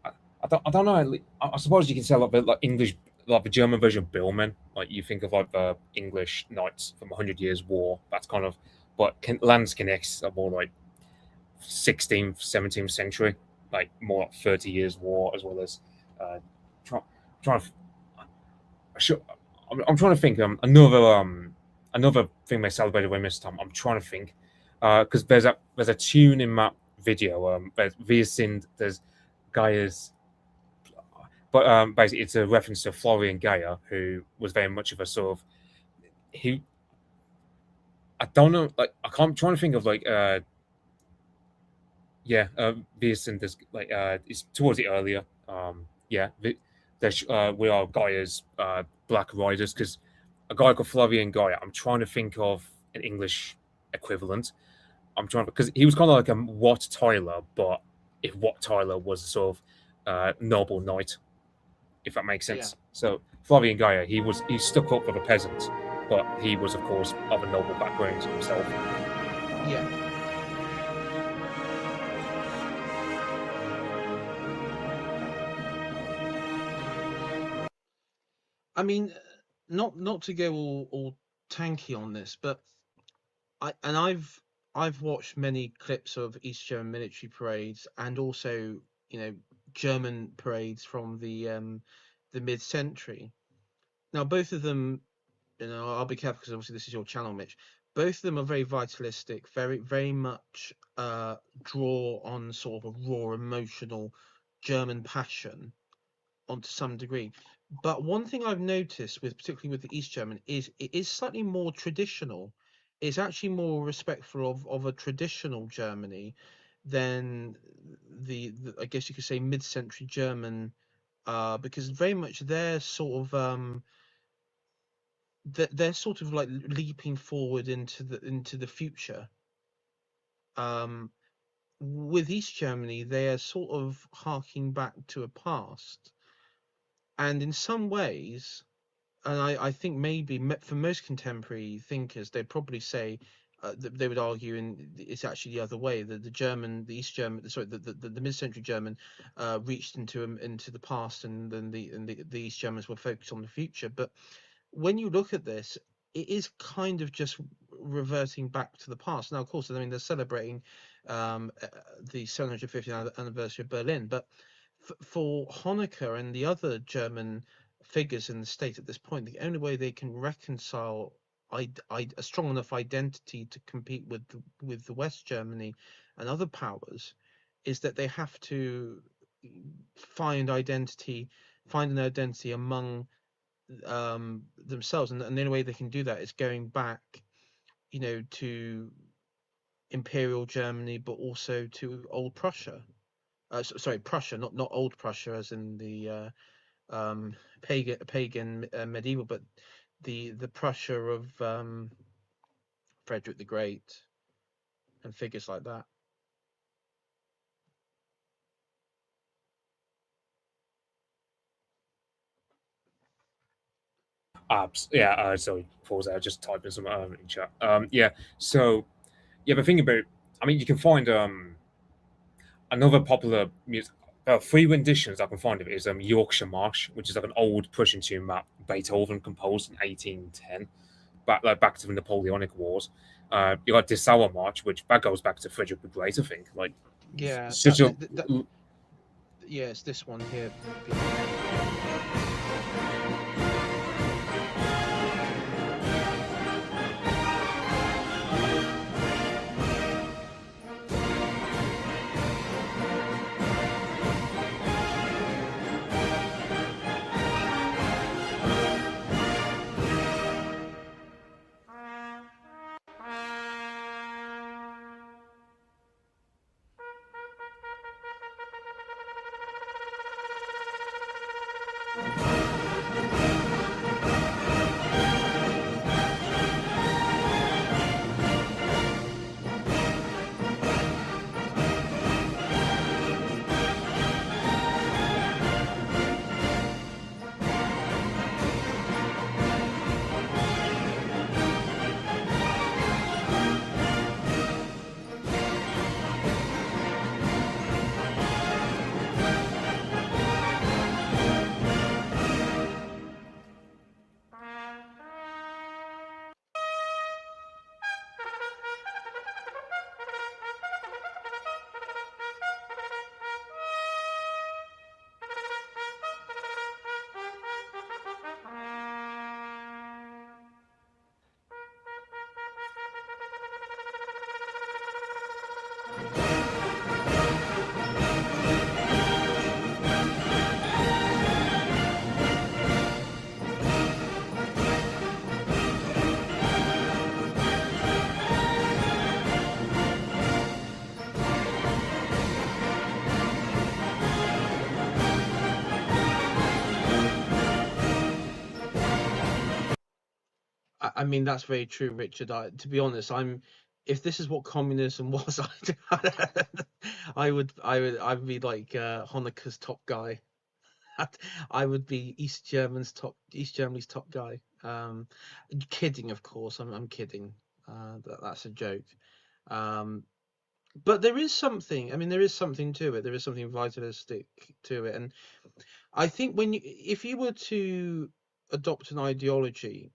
I don't know. I suppose you can say a lot bit like English, like the German version of Billmen. Like you think of like the English knights from Hundred Years' War. That's kind of, but Landsknechts are more like 16th, 17th century, like more like 30 Years' War as well as uh, try, trying to. Sure, I'm trying to think. Another thing they celebrated when this time. I'm trying to think, because there's a tune in that video. There's Wir sind there's Gaia's but basically, it's a reference to Florian Geyer, who was very much of a sort of he. I don't know, like I can't I'm trying to think of like yeah, this and this like it's towards the earlier yeah, there's we are Geyer's Black Riders because a guy called Florian Geyer. I'm trying to think of an English equivalent. I'm trying because he was kind of like a Wat Tyler, but if Wat Tyler was a sort of noble knight, if that makes Yeah, sense. So Flavian Gaia, he stuck up for the peasants, but he was of course of a noble background himself. yeah. I mean, not to go all tanky on this, but I've watched many clips of East German military parades and also German parades from the mid-century. Now both of them, I'll be careful because obviously this is your channel, Mitch. Both of them are very vitalistic, very much draw on sort of a raw emotional German passion on to some degree. But one thing I've noticed with particularly with the East German is it is slightly more traditional. It's actually more respectful of a traditional Germany than the I guess you could say mid-century German, because very much they're sort of they're sort of like leaping forward into the future. Um, with East Germany, they are sort of harking back to a past, and in some ways, and I think maybe for most contemporary thinkers, they'd probably say that they would argue, and it's actually the other way. The German, the East German, sorry, the mid-century German reached into the past, and then the East Germans were focused on the future. But when you look at this, it is kind of just reverting back to the past. Now, of course, I mean they're celebrating the 750th anniversary of Berlin, but for Honecker and the other German figures in the state at this point, the only way they can reconcile a strong enough identity to compete with the West Germany and other powers is that they have to find identity, find an identity among themselves, and the only way they can do that is going back, to Imperial Germany, but also to Old Prussia. Sorry, Prussia, not Old Prussia, as in the pagan medieval, but the Prussia of Frederick the Great and figures like that. Yeah, sorry, pause there. Just typing some in chat. Yeah. So yeah, the thing about, I mean, you can find another popular music. Three renditions I can find of it is Yorkshire March, which is like an old Prussian tune that Beethoven composed in 1810, back to the Napoleonic Wars. You got Dessauer March, which that goes back to Frederick the Great, I think. Like Yeah, such a yeah, it's this one here. I mean, that's very true, Richard. To be honest, if this is what communism was, I'd be like Honecker's top guy. I would be East Germany's top guy. Kidding, of course. I'm kidding. That's a joke. Um, but there is something. I mean, there is something to it. There is something vitalistic to it, and I think if you were to adopt an ideology,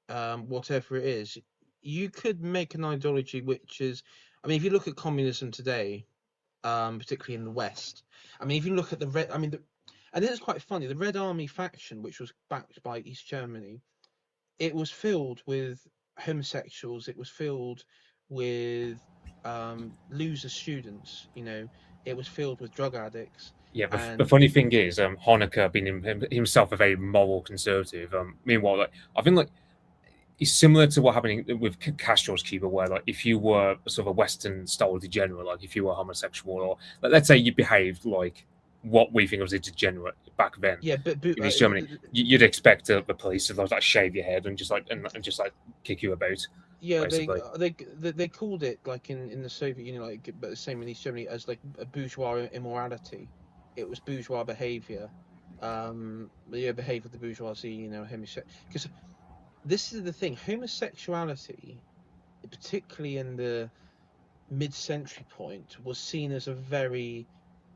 whatever it is, you could make an ideology which is, I mean, if you look at communism today, particularly in the West, I mean, if you look at And this is quite funny. The Red Army faction, which was backed by East Germany, it was filled with homosexuals. It was filled with loser students. It was filled with drug addicts. Yeah, the And funny thing is, Honecker being himself a very moral conservative. Meanwhile, like I think like it's similar to what happened with Castro's Cuba, where like if you were sort of a Western style degenerate, like if you were homosexual, or like, let's say you behaved like what we think of as a degenerate back then yeah, but in East Germany, you'd expect the police to like shave your head and just like and just like kick you about, yeah, basically. they called it, like, in the Soviet Union, like, but the same in East Germany, as like a bourgeois immorality. It was bourgeois behavior. Behave with the bourgeoisie, homosexual. Because this is the thing, homosexuality, particularly in the mid-century point, was seen as a very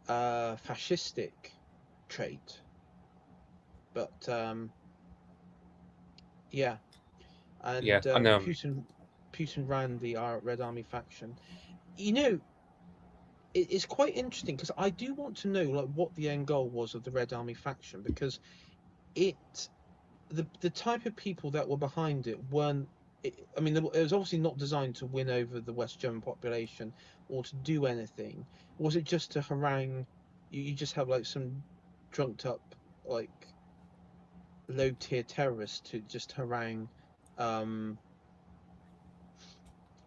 fascistic trait. But yeah, Yeah, and and Putin ran the Red Army faction. You know, it's quite interesting, because I do want to know, like, what the end goal was of the Red Army faction, because it the type of people that were behind it weren't. I mean, it was obviously not designed to win over the West German population or to do anything. Was it just to harangue? You just have like some drunked up, like, low tier terrorists to just harangue. Um,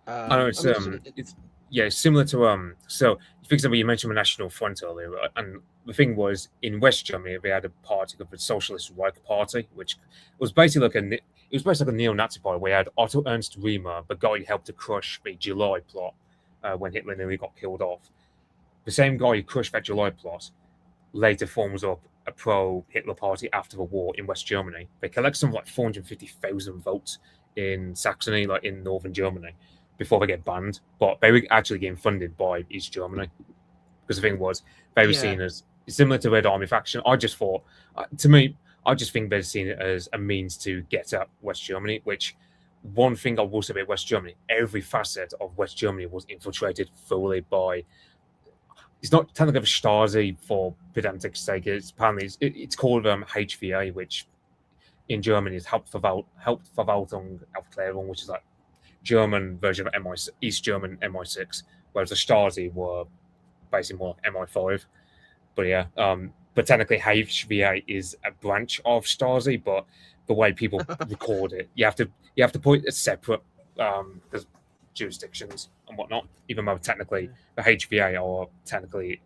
I know I mean, it's yeah, it's similar to So, for example, you mentioned the National Front earlier, right? And the thing was in West Germany they had a party called the Socialist Reich Party, which was basically like it was basically like a neo-Nazi party. We had Otto Ernst Riemer, the guy who helped to crush the July plot when Hitler nearly got killed off. The same guy who crushed that July plot later forms up a pro-Hitler party after the war in West Germany. They collect some like 450,000 votes in Saxony, like in northern Germany, before they get banned. But they were actually getting funded by East Germany because the thing was they were yeah, seen as similar to Red Army faction. I just thought, to me, I just think they're seen it as a means to get at West Germany. Which one thing I will say about West Germany, every facet of West Germany was infiltrated fully by it's not technically a Stasi for pedantic sake. It's apparently it's called HVA, which in German is Hauptverwaltung Aufklärung, which is like German version of MI East German MI6, whereas the Stasi were basically more MI5. But yeah, but technically HVA is a branch of Stasi, but the way people record it, you have to put it separate because jurisdictions and whatnot. Even though technically yeah, the HVA are technically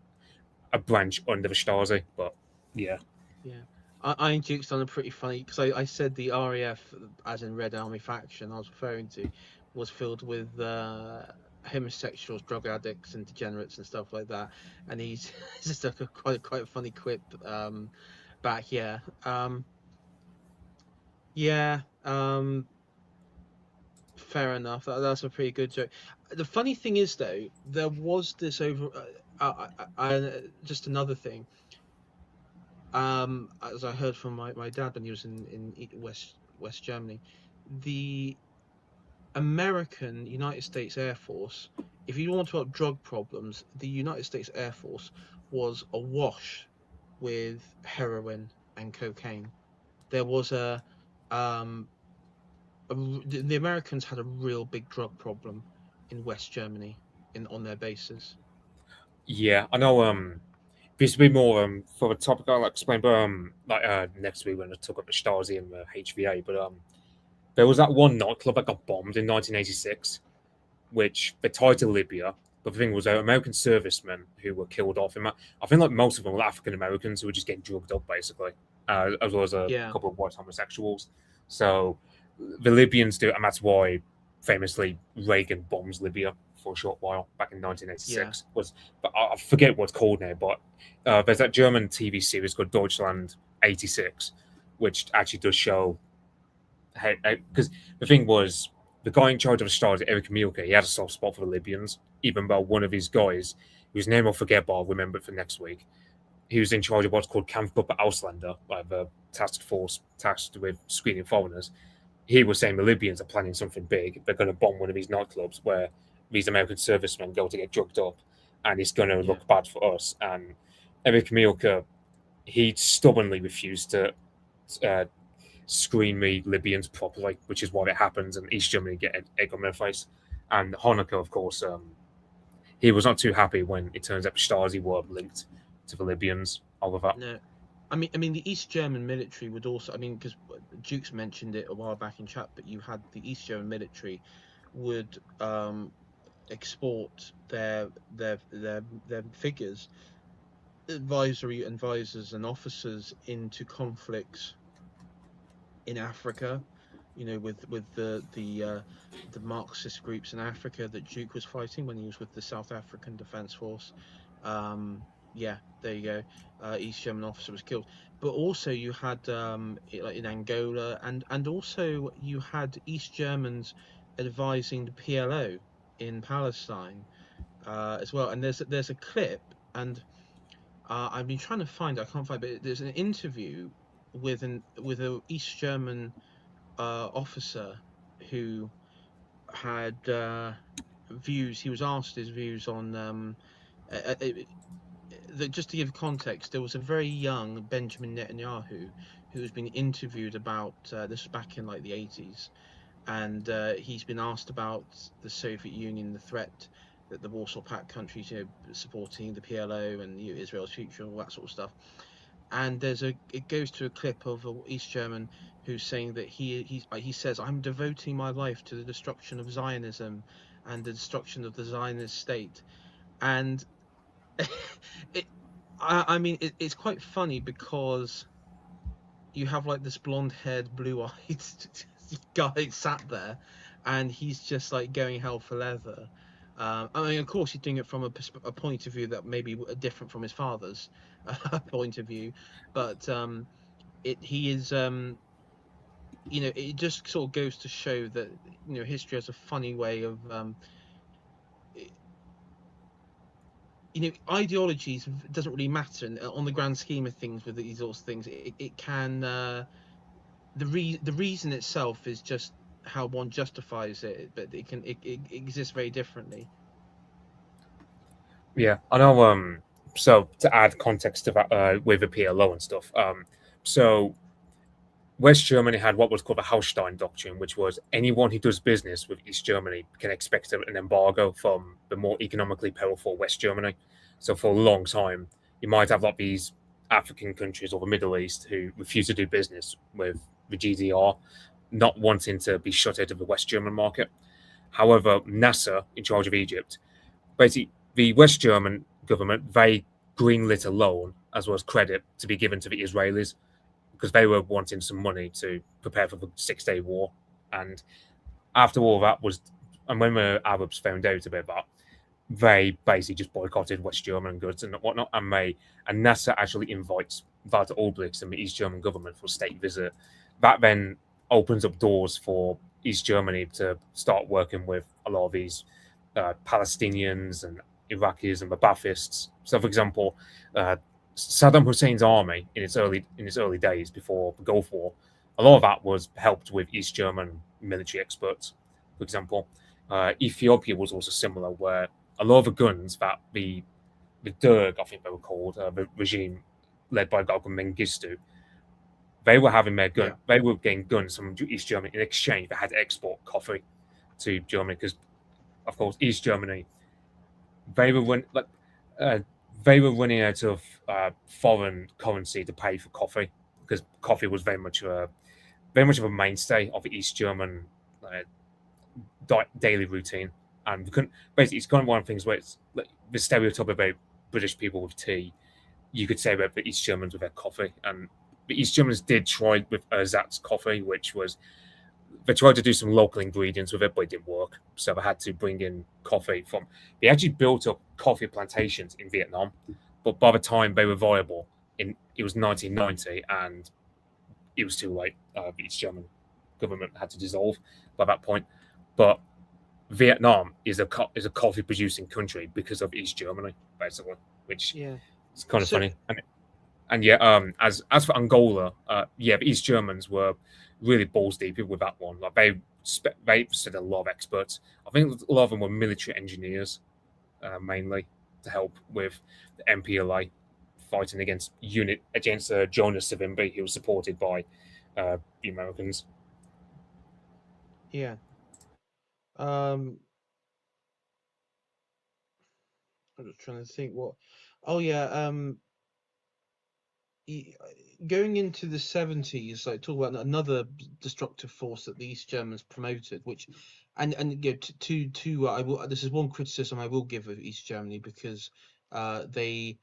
a branch under the Stasi, but yeah, yeah. Iron Duke's done a pretty funny, because I said the RAF, as in Red Army faction, I was referring to, was filled with homosexuals, drug addicts, and degenerates and stuff like that. And he's just like a quite a funny quip back. Yeah, yeah. Fair enough. That's a pretty good joke. The funny thing is, though, there was this over. Just another thing. As I heard from my dad when he was in West Germany, the American United States Air Force, if you want to talk drug problems, the United States Air Force was awash with heroin and cocaine. There was um, the Americans had a real big drug problem in West Germany, on their bases. yeah, I know. This will be more for the topic I'll explain, but like next week when I took up the Stasi and the HVA, but there was that one nightclub that got bombed in 1986, which they tied to Libya. But the thing was, American servicemen who were killed off. I think like most of them were African Americans who were just getting drugged up, basically, as well as a Yeah, couple of white homosexuals. So the Libyans do, and that's why famously Reagan bombs Libya for a short while back in yeah, 1986. Was but I forget what it's called now, but there's that German TV series called Deutschland '86, which actually does show because the thing was the guy in charge of the Stars, Eric Mielke, he had a soft spot for the Libyans, even though one of his guys, whose name I'll forget, but I'll remember it for next week, he was in charge of what's called Kampfgruppe Ausländer, like the task force tasked with screening foreigners. He was saying the Libyans are planning something big. They're going to bomb one of these nightclubs where these American servicemen go to get drugged up, and it's going to yeah, look bad for us. And Eric Mielke he stubbornly refused to uh, screen read Libyans properly, which is why it happens, and East Germany get egg on their face. And Honecker, of course, he was not too happy when it turns out Stasi were linked to the Libyans. All of that. No, I mean, the East German military would also. I mean, because Jukes mentioned it a while back in chat, but you had the East German military would export their figures, advisors and officers into conflicts in Africa, with the Marxist groups in Africa that Duke was fighting when he was with the South African Defence Force. Yeah, there you go. East German officer was killed, but also you had like in Angola, and also you had East Germans advising the PLO in Palestine as well. And there's a clip, and I've been trying to find. I can't find, but there's an interview with a East German officer who had views. He was asked his views on just to give context. There was a very young Benjamin Netanyahu who has been interviewed about this was back in like the 80s, and he's been asked about the Soviet Union, the threat that the Warsaw Pact countries, supporting the PLO and Israel's future, all that sort of stuff. And it goes to a clip of an East German who's saying that he says, "I'm devoting my life to the destruction of Zionism and the destruction of the Zionist state." And it, I mean, it's quite funny because you have like this blonde-haired, blue-eyed guy sat there, and he's just like going hell for leather. I mean, of course, he's doing it from a point of view that maybe different from his father's point of view, but he is, it just sort of goes to show that history has a funny way of ideologies doesn't really matter on the grand scheme of things. With these sorts of things, it can the reason itself is just how one justifies it, but it exists very differently. Yeah, I know. So to add context to that, with the PLO and stuff, so West Germany had what was called the Hallstein Doctrine, which was anyone who does business with East Germany can expect an embargo from the more economically powerful West Germany. So for a long time, you might have like these African countries or the Middle East who refuse to do business with the GDR, not wanting to be shut out of the West German market. However, Nasser, in charge of Egypt, basically the West German government, they greenlit a loan as well as credit to be given to the Israelis because they were wanting some money to prepare for the 6 Day War. And after all that was, and when the Arabs found out about that, they basically just boycotted West German goods and whatnot. And Nasser actually invites Walter Ulbricht and the East German government for a state visit. That then opens up doors for East Germany to start working with a lot of these Palestinians and Iraqis and the Baathists. So, for example, Saddam Hussein's army in its early days before the Gulf War, a lot of that was helped with East German military experts. For example, Ethiopia was also similar, where a lot of the guns that the Derg, I think they were called, the regime led by a guy called Mengistu, they were having their gun. Yeah. They were getting guns from East Germany in exchange. They had to export coffee to Germany because, of course, East Germany they were uh, they were running out of foreign currency to pay for coffee because coffee was very much of a mainstay of the East German daily routine. And we couldn't, basically, it's kind of one of the things where it's like the stereotype about British people with tea. You could say about the East Germans with their coffee, and the East Germans did try with ersatz coffee, which was they tried to do some local ingredients with it, but it didn't work. So they had to bring in coffee from. They actually built up coffee plantations in Vietnam, but by the time they were viable, it was 1990, and it was too late. The East German government had to dissolve by that point. But Vietnam is a coffee producing country because of East Germany, basically, which Yeah. is kind of So funny. And yeah, as for Angola, yeah, the East Germans were really balls deep with that one. Like they said a lot of experts. I think a lot of them were military engineers, mainly to help with the MPLA fighting against Jonas Savimbi, who was supported by the Americans. Yeah. Um, I'm just trying to think what. Oh yeah. y- Going into the 70s, like talk about another destructive force that the East Germans promoted, which, and you know, I will. This is one criticism I will give of East Germany because they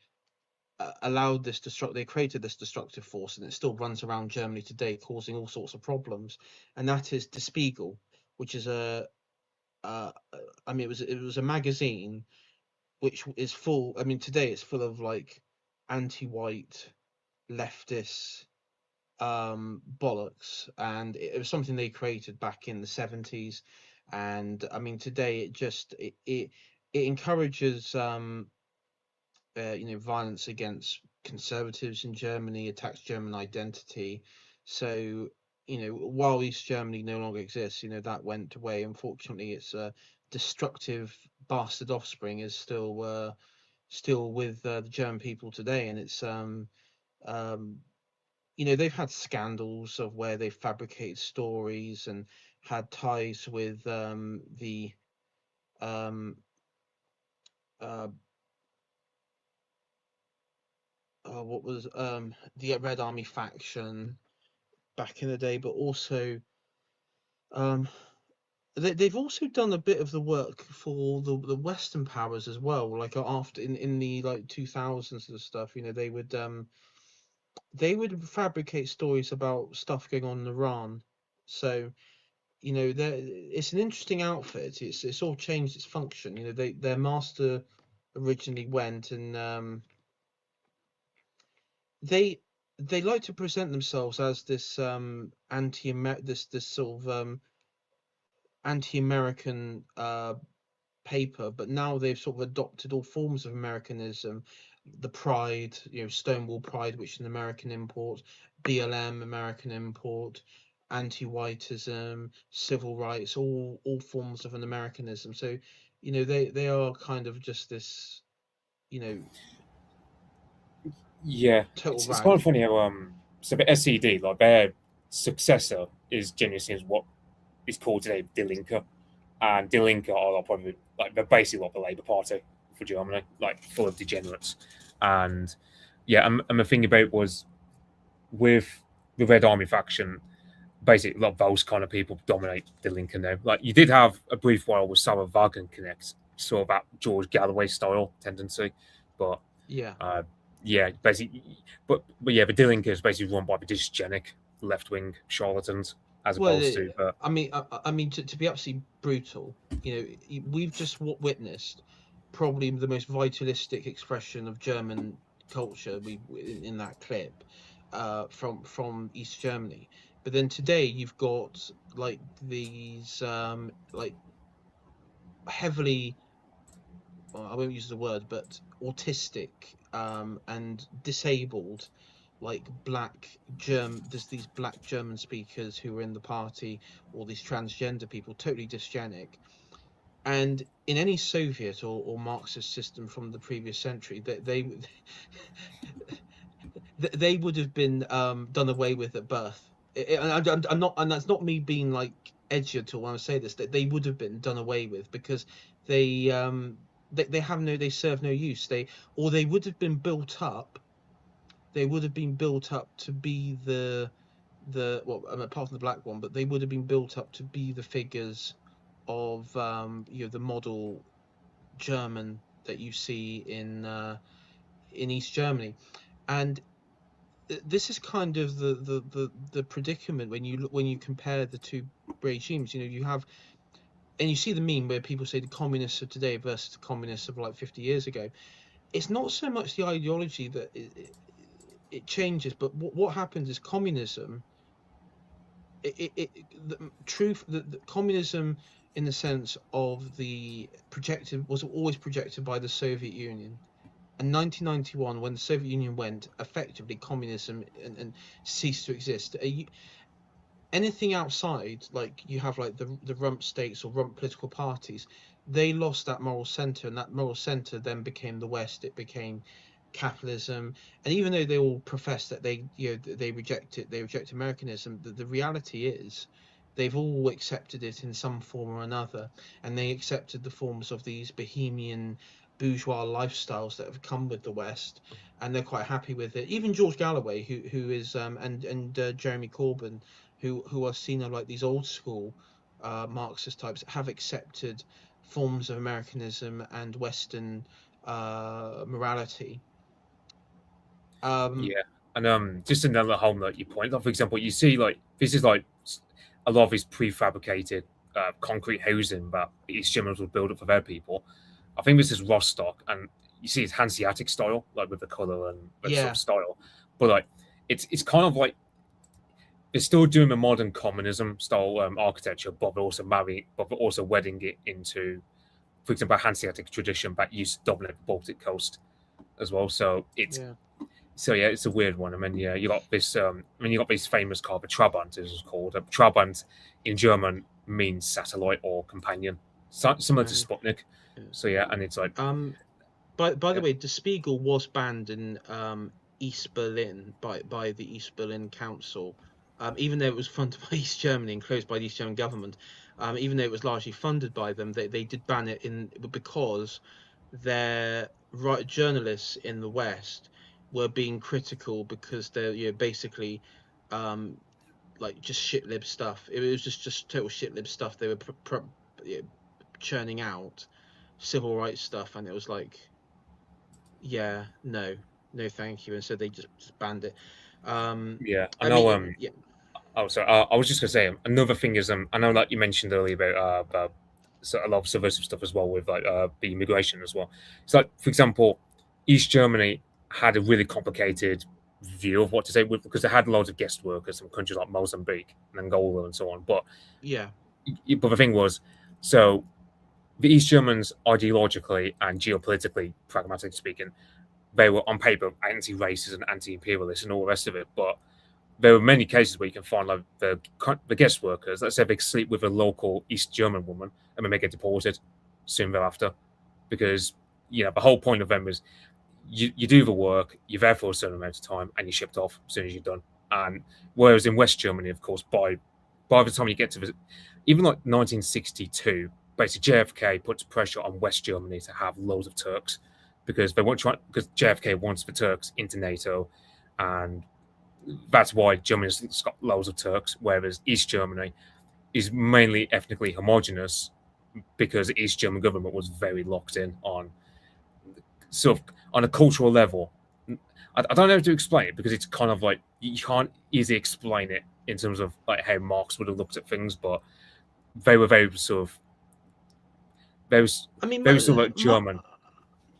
allowed this destruct. They created this destructive force, and it still runs around Germany today, causing all sorts of problems. And that is Der Spiegel, which is uh, I mean, it was a magazine which is full. I mean, today it's full of like anti-white leftist bollocks, and it was something they created back in the 70s. And I mean, today it encourages violence against conservatives in Germany, attacks German identity. So while East Germany no longer exists, that went away. Unfortunately, its destructive bastard offspring is still with the German people today, and it's um, they've had scandals of where they fabricated stories and had ties with the um, uh, what was the Red Army faction back in the day, but also um, they've also done a bit of the work for the Western powers as well. Like after in the like 2000s and stuff, they would fabricate stories about stuff going on in Iran. So it's an interesting outfit. It's all changed its function. Their master originally went and they they like to present themselves as this anti this sort of anti-American paper, but now they've sort of adopted all forms of Americanism, the Pride, Stonewall Pride, which is an American import, BLM, American import, anti-whiteism, civil rights, all forms of an Americanism. So, they are kind of just this, you know, Yeah, total it's kind of rag. funny how so the SED, like their successor is genuinely seems what is called today Die Linke, and Die Linke are like probably like they're basically like the Labour Party for Germany, like full of degenerates. And yeah, and the thing about was with the Red Army faction, basically like those kind of people dominate Die Linke now. Like you did have a brief while with Sarah Wagenknecht, sort of that George Galloway style tendency, but Yeah. uh, yeah, basically, but yeah, the Die Linke is basically run by the dysgenic left wing charlatans as Well, opposed to I mean, to be absolutely brutal, we've just witnessed probably the most vitalistic expression of German culture in that clip from East Germany. But then today you've got like these like heavily, well, I won't use the word, but autistic and disabled, like there's these black German speakers who are in the party, or these transgender people, totally dysgenic. And in any Soviet or Marxist system from the previous century, they would have been done away with at birth. I'm not, and that's not me being like edgy at all when I say this. That they would have been done away with because they um they serve no use. They would have been built up. They would have been built up to be the well, apart from the black one, but they would have been built up to be the figures of the model German that you see in East Germany. And this is kind of the predicament when you compare the two regimes. You have, and you see the meme where people say the communists of today versus the communists of like 50 years ago. It's not so much the ideology that it changes, but what happens is communism. The truth that communism, in the sense of the projected, was always projected by the Soviet Union. In 1991, when the Soviet Union went, effectively communism and ceased to exist. Anything outside, like you have like the rump states or rump political parties, they lost that moral center, and that moral center then became the West. It became capitalism, and even though they all profess that they reject it, they reject Americanism, the reality is they've all accepted it in some form or another, and they accepted the forms of these bohemian bourgeois lifestyles that have come with the West, and they're quite happy with it. Even George Galloway, who is and Jeremy Corbyn, who are seen as like these old school Marxist types, have accepted forms of Americanism and Western morality. Um, Yeah, and just another whole note you point. Like, for example, you see like this is like a lot of these prefabricated concrete housing that East Germans would build up for their people. I think this is Rostock, and you see it's Hanseatic style, like with the color and sort yeah, of style. But like it's kind of like they're still doing the modern communism style architecture, but they're also wedding it into, for example, a Hanseatic tradition that used to dominate the Baltic coast as well. yeah, So yeah, it's a weird one. I mean, yeah, you got this. You got this famous car, the Trabant, as it's called. Trabant in German means satellite or companion, similar to companion. Sputnik. Yeah. So yeah, and it's like, Um, by the yeah, way, Der Spiegel was banned in East Berlin by the East Berlin Council, even though it was funded by East Germany and closed by the East German government. Even though it was largely funded by them, they did ban it in because their right journalists in the West were being critical because they're basically um, like just shit lib stuff. It was just total shit lib stuff. They were churning out civil rights stuff, and it was like, yeah, no, no, thank you. And so they just banned it. yeah. I I know. mean, yeah, Oh, sorry. I was just gonna say another thing is I know like you mentioned earlier about so a lot of subversive stuff as well with like the immigration as well. So like for example, East Germany had a really complicated view of what to say because they had loads of guest workers from countries like Mozambique and Angola and so on. yeah, But the thing was, so the East Germans ideologically and geopolitically, pragmatically speaking, they were on paper anti-racist and anti-imperialist and all the rest of it, but there are many cases where you can find like the guest workers. Let's say they sleep with a local East German woman and then they get deported soon thereafter, because the whole point of them is you do the work, you're there for a certain amount of time, and you're shipped off as soon as you're done. And whereas in West Germany, of course, by the time you get to visit, even like 1962, basically JFK puts pressure on West Germany to have loads of Turks because they want try because JFK wants the Turks into NATO, and that's why Germany's got loads of Turks, whereas East Germany is mainly ethnically homogenous because the East German government was very locked in on sort of on a cultural level. I don't know how to explain it because it's kind of like you can't easily explain it in terms of like how Marx would have looked at things, but they were very sort of very I mean, very sort of like German.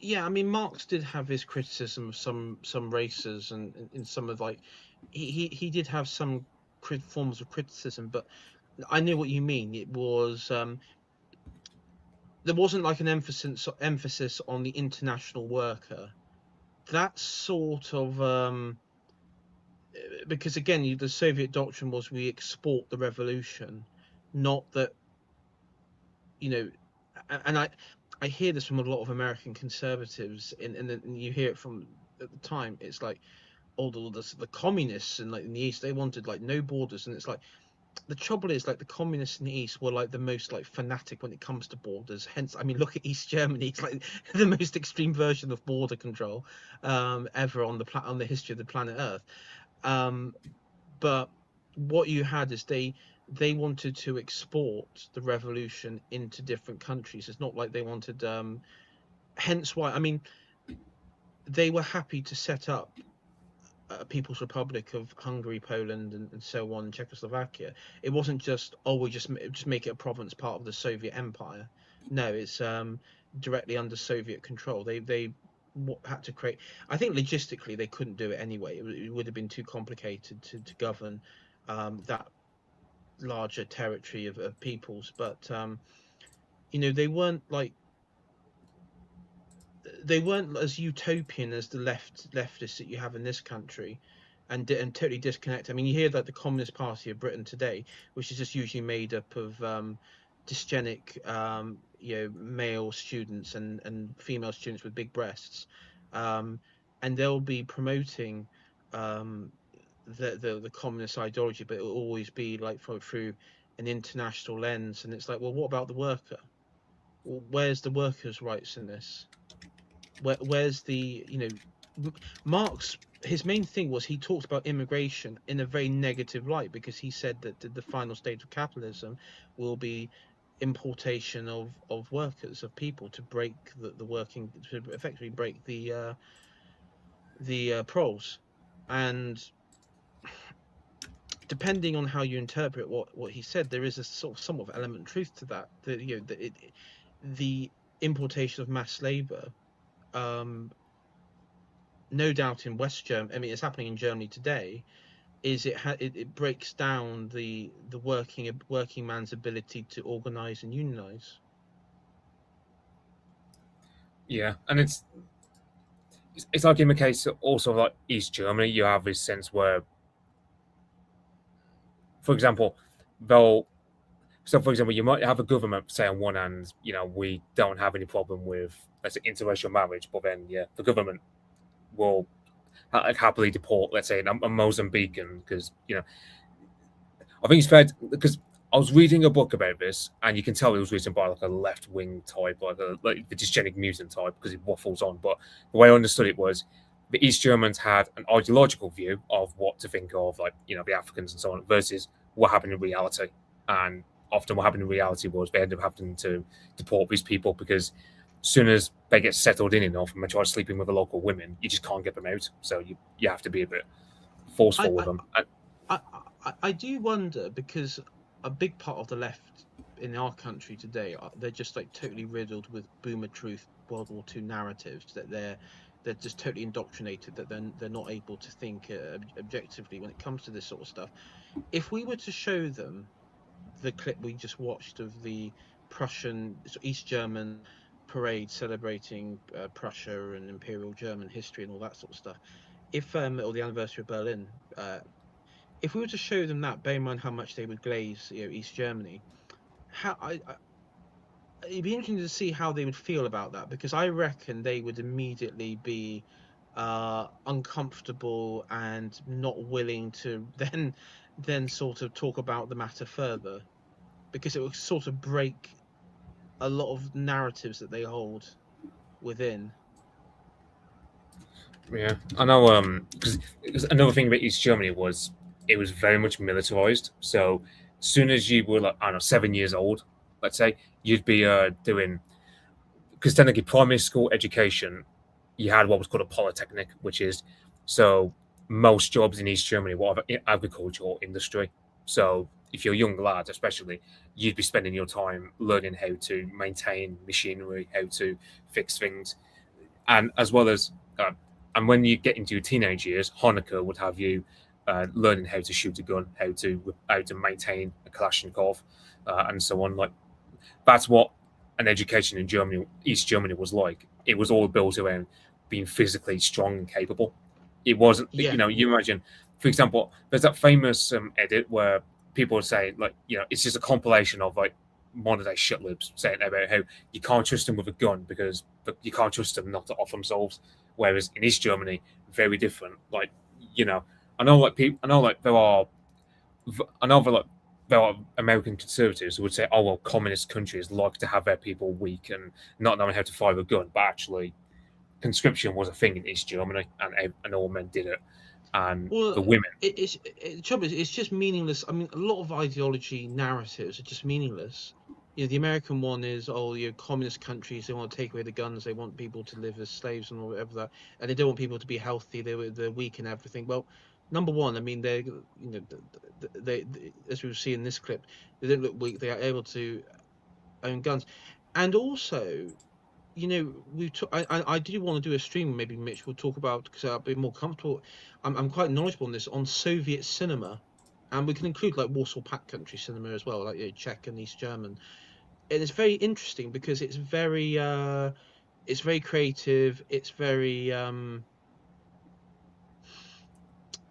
yeah, I mean, Marx did have his criticism of some races, and in some of like he did have some forms of criticism, but I know what you mean. It was there wasn't like an emphasis on the international worker. That sort of because again, the Soviet doctrine was we export the revolution, not that you know, and I hear this from a lot of American conservatives, and you hear it from at the time. It's like all the communists and like in the East, they wanted like no borders, and it's like the trouble is like the communists in the East were like the most like fanatic when it comes to borders. Hence, I mean, look at East Germany; it's like the most extreme version of border control ever on on the history of the planet Earth. Um, but what you had is they wanted to export the revolution into different countries. It's not like they wanted hence why I mean they were happy to set up a People's Republic of Hungary, Poland, and so on, Czechoslovakia. It wasn't just we just make it a province part of the Soviet Empire. No, it's directly under Soviet control. They had to create. I think logistically they couldn't do it anyway. It would have been too complicated to govern that larger territory of peoples. But they weren't like they weren't as utopian as the leftists that you have in this country, and totally disconnect. I mean, you hear that the Communist Party of Britain today, which is just usually made up of dysgenic, male students and female students with big breasts. and they'll be promoting um, the communist ideology, but it will always be like through an international lens. And it's like, well, what about the worker? Well, where's the workers' rights in this? Where's the, Marx, his main thing was he talked about immigration in a very negative light, because he said that the final state of capitalism will be importation of workers, of people, to break the working, to effectively break the proles. And depending on how you interpret what he said, there is a sort of somewhat of element of truth to that. That, the importation of mass labor, um, no doubt in West Germany, I mean, it's happening in Germany today, is it breaks down the working man's ability to organize and unionize. Yeah, and it's like in the case also of like East Germany, you have this sense where, for example, they'll so for example, you might have a government say on one hand, we don't have any problem with, let's say, interracial marriage, but then the government will happily deport, let's say, a Mozambican, because I think it's fair because I was reading a book about this, and you can tell it was written by like a left wing type, like the dysgenic mutant type, because it waffles on. But the way I understood it was the East Germans had an ideological view of what to think of, like the Africans and so on, versus what happened in reality. And often, what happened in reality was they ended up having to deport these people because as soon as they get settled in enough and they try sleeping with the local women, you just can't get them out. So you have to be a bit I forceful with I, them. I do wonder, because a big part of the left in our country today, they're just like totally riddled with boomer truth World War II narratives, that they're just totally indoctrinated, that they're not able to think objectively when it comes to this sort of stuff. If we were to show them the clip we just watched of the Prussian, East German parade celebrating Prussia and Imperial German history and all that sort of stuff, if or the anniversary of Berlin, if we were to show them that, bear in mind how much they would glaze, East Germany, how it'd be interesting to see how they would feel about that, because I reckon they would immediately be uncomfortable and not willing to then sort of talk about the matter further, because it would sort of break a lot of narratives that they hold within. Yeah, I know. Because another thing about East Germany was it was very much militarized. So as soon as you were like, I don't know, 7 years old, let's say, you'd be doing, because technically primary school education, you had what was called a polytechnic, which is, so most jobs in East Germany were agriculture or industry. So if you're a young lad, especially, you'd be spending your time learning how to maintain machinery, how to fix things, and as well as and when you get into your teenage years, Hanukkah would have you learning how to shoot a gun, how to maintain a Kalashnikov, and so on. Like that's what an education in Germany, East Germany, was like. It was all built around being physically strong and capable. It wasn't, Yeah, you imagine, for example, there's that famous edit where people would say, like, it's just a compilation of like modern day shitlibs saying about how you can't trust them with a gun because you can't trust them not to off themselves. Whereas in East Germany, very different. Like, you know, I know like people, I know like there are, I know there are American conservatives who would say, oh well, communist countries like to have their people weak and not knowing how to fire a gun, but actually conscription was a thing in East Germany, and all men did it, and well, the women. the trouble is, it's just meaningless. I mean, a lot of ideology narratives are just meaningless. The American one is, oh, communist countries, they want to take away the guns, they want people to live as slaves and whatever that, and they don't want people to be healthy. They're weak and everything. Well, number one, I mean, they, as we've seen in this clip, they don't look weak. They are able to own guns, and also, I do want to do a stream. Maybe Mitch will talk about, because I'll be more comfortable. I'm quite knowledgeable on this, on Soviet cinema, and we can include like Warsaw Pact country cinema as well, like Czech and East German. And it's very interesting because it's very creative. It's very um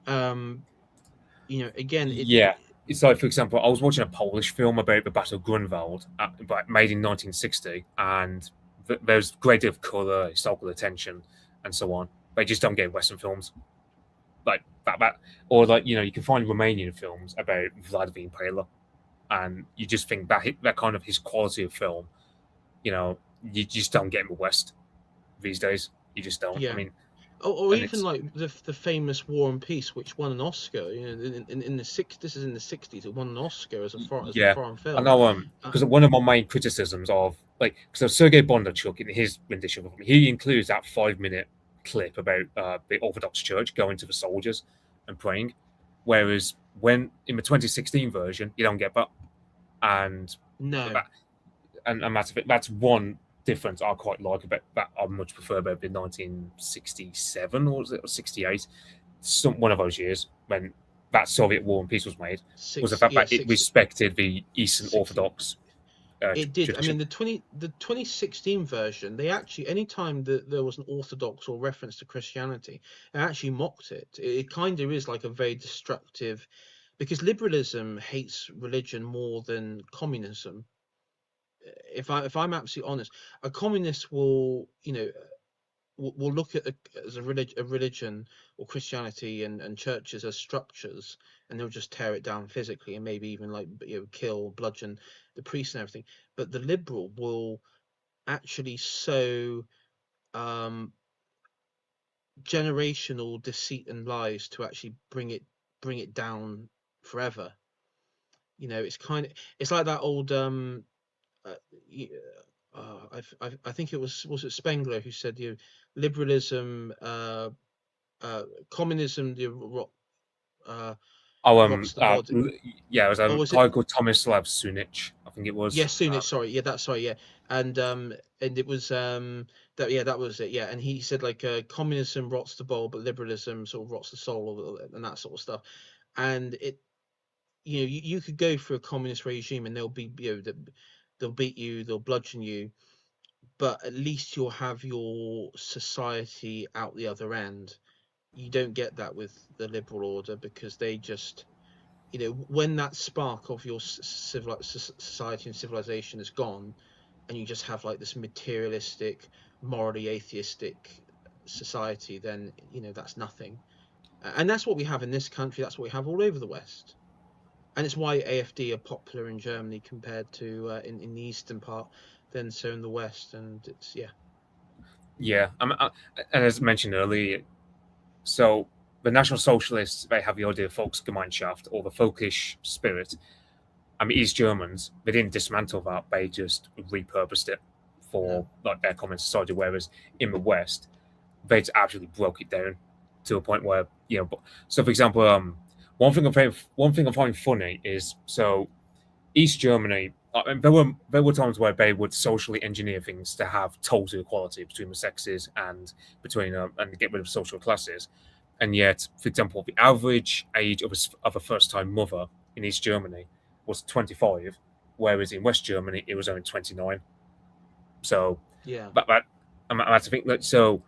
again Yeah, it's like, for example, I was watching a Polish film about the Battle of Grunwald, made in 1960, and there's great deal of color, historical attention, and so on. They just don't get Western films like that. Or like you can find Romanian films about Vladimir Pala, and you just think that kind of his quality of film, you just don't get in the West these days. You just don't. I Yeah. mean, Or and even it's like the famous War and Peace, which won an Oscar. In the six. This is in the '60s. It won an Oscar as a yeah, foreign I film. know. Uh, Because one of my main criticisms of because Sergei Bondarchuk in his rendition of him, he includes that 5 minute clip about the Orthodox Church going to the soldiers and praying, whereas when in the 2016 version you don't get that, and no. that and that's one difference I quite like about that. I much prefer about the 1967 or was it or 68, one of those years when that Soviet War and Peace was made, was the Six. fact Yeah. that it Six. respected the Eastern 60. Orthodox It did. I tradition. mean, the 2016 version, they actually, anytime that there was an Orthodox or reference to Christianity, they actually mocked it. It kind of is like a very destructive, because liberalism hates religion more than communism. If I'm absolutely honest, a communist will, will look at as a religion or Christianity and churches as structures, and they'll just tear it down physically and maybe even like kill, bludgeon the priests and everything. But the liberal will actually sow um, generational deceit and lies to actually bring it down forever. It's like that old uh, I think it was it Spengler who said liberalism communism uh, Oh, rots the body. yeah, it was Or a was it? guy called Tomislav Sunic, I think it was. Yes, Soonish. Sorry, yeah, that's sorry, yeah, and it was that yeah, that was it, yeah. And he said like communism rots the bowl, but liberalism sort of rots the soul, and that sort of stuff. And you could go for a communist regime, and they'll be they'll beat you, they'll bludgeon you, but at least you'll have your society out the other end. You don't get that with the liberal order because they just when that spark of your society and civilization is gone, and you just have like this materialistic, morally atheistic society, then that's nothing. And that's what we have in this country. That's what we have all over the West. And it's why AFD are popular in Germany compared to in the eastern part than so in the West. And it's yeah. Yeah, and as mentioned earlier, so the National Socialists, they have the idea of Volksgemeinschaft or the folkish spirit. I mean, East Germans, they didn't dismantle that; they just repurposed it No. for like their common society. Whereas in the West, they just absolutely broke it down to a point where So, for example, one thing I find funny is East Germany. There were times where they would socially engineer things to have total equality between the sexes and between and get rid of social classes, and yet, for example, the average age of a first-time mother in East Germany was 25, whereas in West Germany it was only 29. So Yeah. that I have to think that so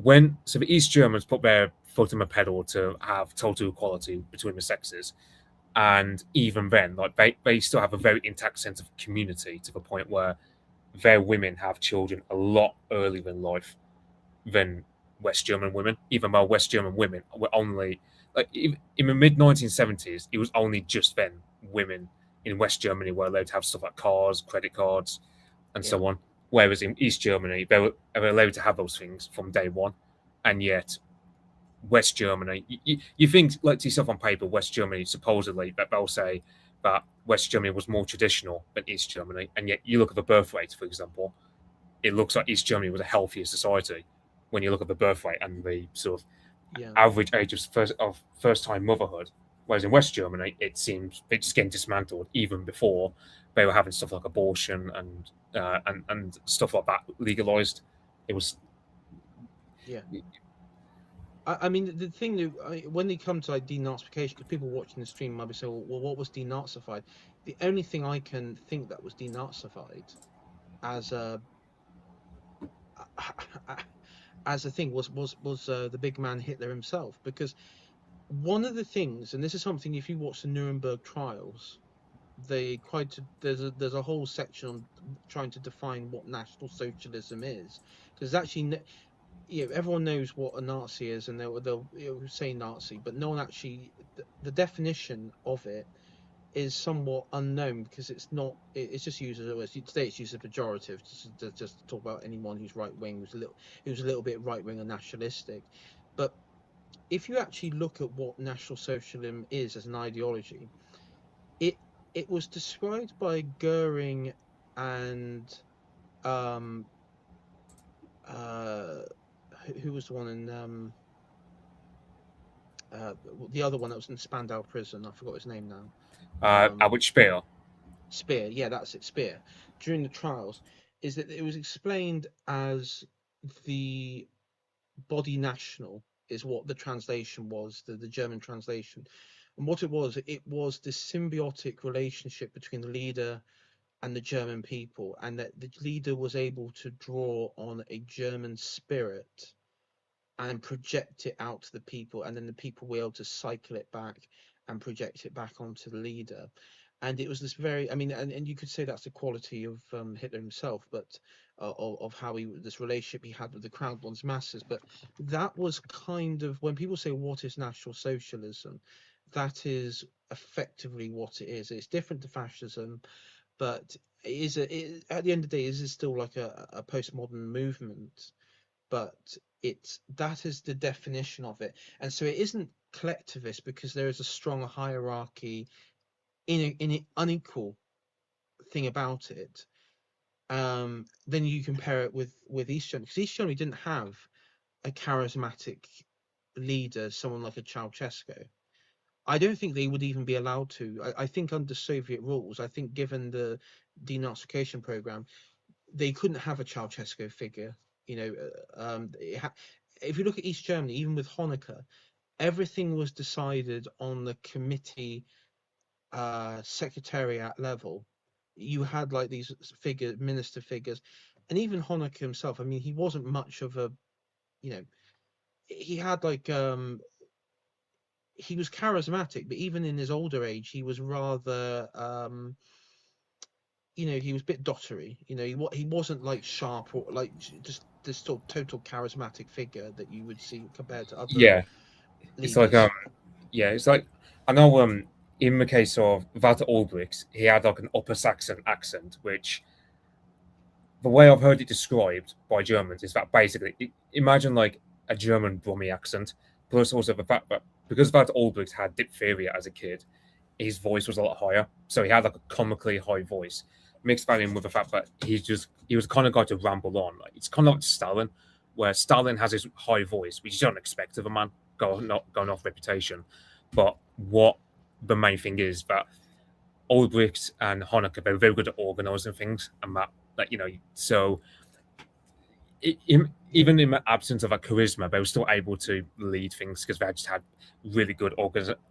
the East Germans put their foot on the pedal to have total equality between the sexes, and even then, like they still have a very intact sense of community to the point where their women have children a lot earlier in life than West German women, even though West German women were only in the mid 1970s, it was only just then women in West Germany were allowed to have stuff like cars, credit cards, and Yeah. so on. Whereas in East Germany, they were allowed to have those things from day one, and yet West Germany, you think like to yourself on paper, West Germany supposedly that they'll say that West Germany was more traditional than East Germany, and yet you look at the birth rate, for example, it looks like East Germany was a healthier society when you look at the birth rate and the sort of Yeah. average age of first time motherhood. Whereas in West Germany, it seems it's just getting dismantled even before they were having stuff like abortion and stuff like that legalized. It was Yeah. I mean, the thing that when they come to like denazification, because people watching the stream might be saying, well, what was denazified? The only thing I can think that was denazified as a as a thing was the big man Hitler himself, because one of the things, and this is something if you watch the Nuremberg trials, they tried to there's a whole section on trying to define what National Socialism is, because actually everyone knows what a Nazi is, and they'll say Nazi, but no one actually the definition of it is somewhat unknown because it's not. It's just used as today. It's used as a pejorative just to talk about anyone who's right wing, who's a little bit right wing or nationalistic. But if you actually look at what National Socialism is as an ideology, it it was described by Goering and um uh who was the one in uh the other one that was in Spandau prison. I forgot his name now. At Um, which Spear. Spear, yeah, that's it, Spear. During the trials, is that it was explained as the body national is what the translation was, the German translation. And what it was this symbiotic relationship between the leader and the German people, and that the leader was able to draw on a German spirit and project it out to the people, and then the people were able to cycle it back and project it back onto the leader. And it was this very, I mean, and you could say that's the quality of Hitler himself, but of how this relationship he had with the crowd one's masses. But that was kind of when people say what is National Socialism, that is effectively what it is. It's different to fascism, but at the end of the day, it is still like a postmodern movement, but that is the definition of it. And so it isn't collectivist because there is a strong hierarchy in an unequal thing about it. Then you compare it with East Germany, because East Germany didn't have a charismatic leader, someone like a Ceausescu. I don't think they would even be allowed to. I think under Soviet rules, I think given the denazification program, they couldn't have a Ceausescu figure. You know, if you look at East Germany, even with Honecker, everything was decided on the committee secretariat level. You had like these minister figures, and even Honecker himself. I mean, he wasn't much of a, you know, he had like he was charismatic, but even in his older age, he was rather he was a bit dottery. He wasn't like sharp or like just this sort of total charismatic figure that you would see compared to other Yeah, it's like leaders. yeah, it's like I know in the case of Walter Ulbricht, he had like an Upper Saxon accent, which the way I've heard it described by Germans is that basically imagine like a German Brummie accent, plus also the fact that because Walter Ulbricht had diphtheria as a kid, his voice was a lot higher, so he had like a comically high voice. Mixed that in with the fact that he was the kind of guy to ramble on. Like it's kind of like Stalin, where Stalin has his high voice, which you don't expect of a man going off reputation. But what the main thing is that Ulbricht and Honecker they're very good at organising things, and that so even in the absence of a charisma, they were still able to lead things because they just had really good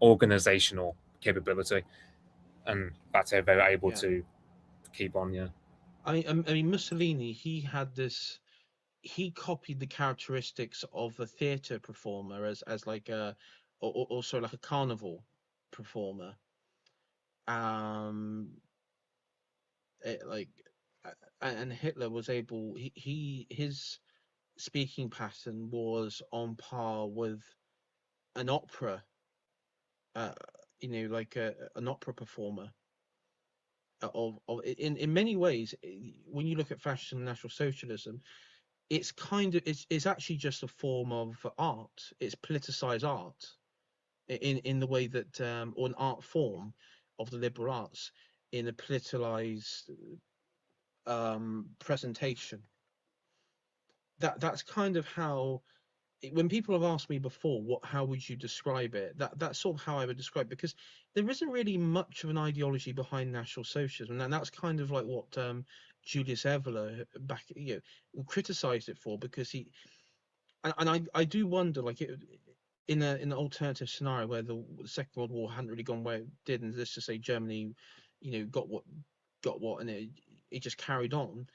organizational capability, and that's how they were able Yeah, to keep on. Yeah, I mean Mussolini. He had this. He copied the characteristics of a theater performer as like also like a carnival performer. Um, like, and Hitler was able. His speaking pattern was on par with an opera. Uh, like an opera performer. In many ways, when you look at fascism and National Socialism, it's actually just a form of art. It's politicized art in the way that or an art form of the liberal arts in a politicized presentation. That's kind of how when people have asked me before how would you describe it, that's sort of how I would describe it, because there isn't really much of an ideology behind National Socialism, and that's kind of like what Julius Evola back criticized it for, because I do wonder, like, in an alternative scenario where the Second World War hadn't really gone where it did, and let's just say Germany got what and it just carried on.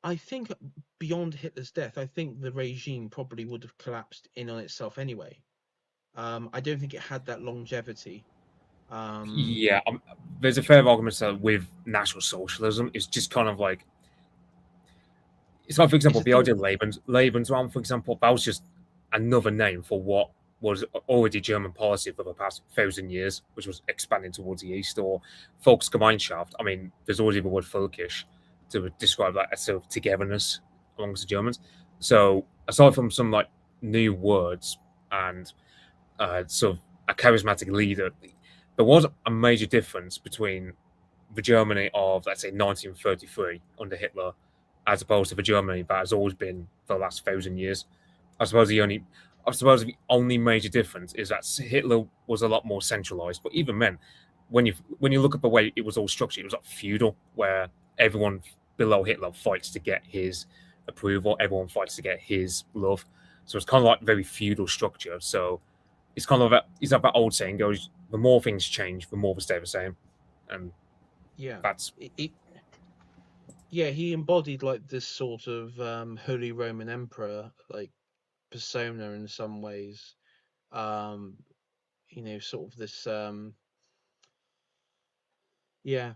I think beyond Hitler's death, I think the regime probably would have collapsed in on itself anyway. I don't think it had that longevity. Um, yeah. There's a fair argument that with National Socialism, it's just kind of like it's like, for example, a the thing. idea of Lebensraum, for example, that was just another name for what was already German policy for the past 1,000 years, which was expanding towards the east, or Volksgemeinschaft. I mean, there's already the word Völkisch to describe that as sort of togetherness amongst the Germans. So aside from some like new words and sort of a charismatic leader, there was a major difference between the Germany of, let's say, 1933 under Hitler, as opposed to the Germany that has always been for the last 1,000 years. I suppose the only major difference is that Hitler was a lot more centralized. But even then, when you look at the way it was all structured, it was like feudal, where everyone below Hitler fights to get his approval, everyone fights to get his love. So it's kind of like very feudal structure. So it's kind of it's like that old saying goes: the more things change, the more they stay the same. And Yeah. that's Yeah, he embodied like this sort of Holy Roman Emperor like persona in some ways. Um, sort of this yeah.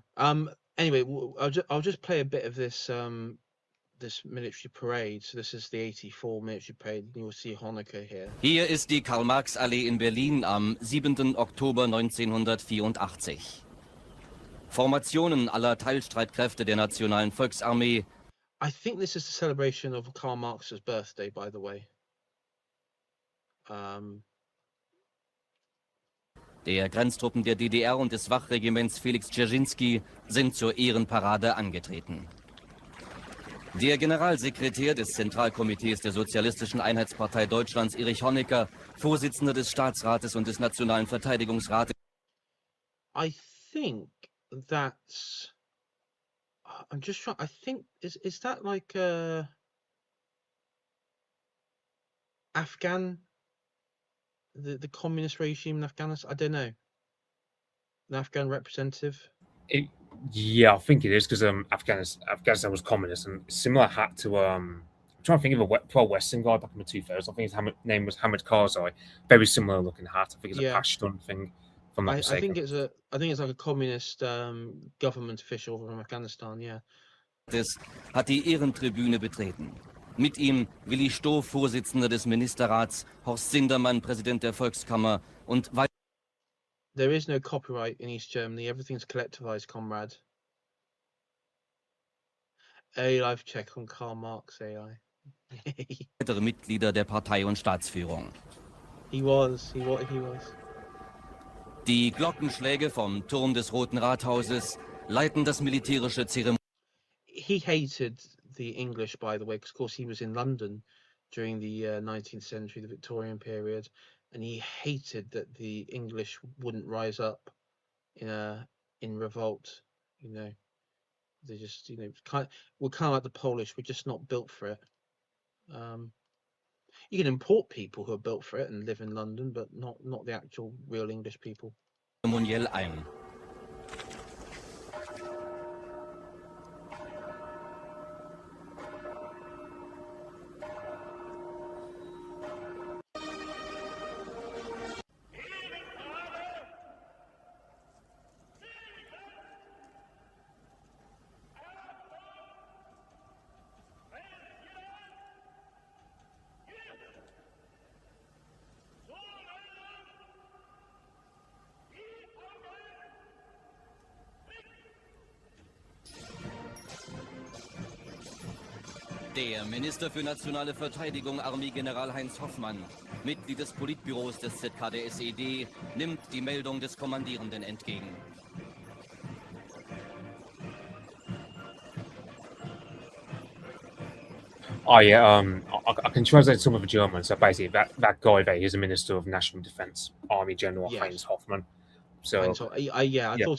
Anyway, I'll just play a bit of this military parade. So this is the 84 military parade. You'll see Honecker here. Hier ist die Karl-Marx-Allee in Berlin am 7. Oktober 1984. Formationen aller Teilstreitkräfte der Nationalen Volksarmee. I think this is the celebration of Karl Marx's birthday, by the way. Der Grenztruppen der DDR und des Wachregiments Felix Dzerzhinsky sind zur Ehrenparade angetreten. Der Generalsekretär des Zentralkomitees der Sozialistischen Einheitspartei Deutschlands, Erich Honecker, Vorsitzender des Staatsrates und des Nationalen Verteidigungsrates. I think that's. I'm just trying. I think is that like Afghan, the communist regime in Afghanistan? I don't know. An Afghan representative. Yeah, I think it is because Afghanistan was communist, and similar hat to I'm trying to think of a pro-Western guy back in the 2000s. I think his name was Hamid Karzai. Very similar looking hat. I think it's a Pashtun thing. From I think it's like a communist government official from Afghanistan. Yeah. Hat die Ehrentribüne betreten. Mit ihm Willi Stoff, Vorsitzender des Ministerrats, Horst Sindermann, Präsident der Volkskammer und There is no copyright in East Germany. Everything's collectivized, comrade. A live check on Karl Marx AI. weitere Mitglieder der Partei und Staatsführung. He was. Die Glockenschläge vom Turm des Roten Rathauses leiten das militärische Zeremonie. He hated the English, by the way, because of course he was in London during the 19th century, the Victorian period, and he hated that the English wouldn't rise up in revolt. They just we're kind of like the Polish. We're just not built for it. You can import people who are built for it and live in London, but not the actual real English people. Zeremoniell ein. Der Minister für nationale Verteidigung, Armeegeneral Heinz Hoffmann, Mitglied des Politbüros des ZK der SED, nimmt die Meldung des Kommandierenden entgegen. Oh yeah, I can translate some of the German. So basically, that guy there is a Minister of National Defense, Army General Heinz Hoffmann. So I thought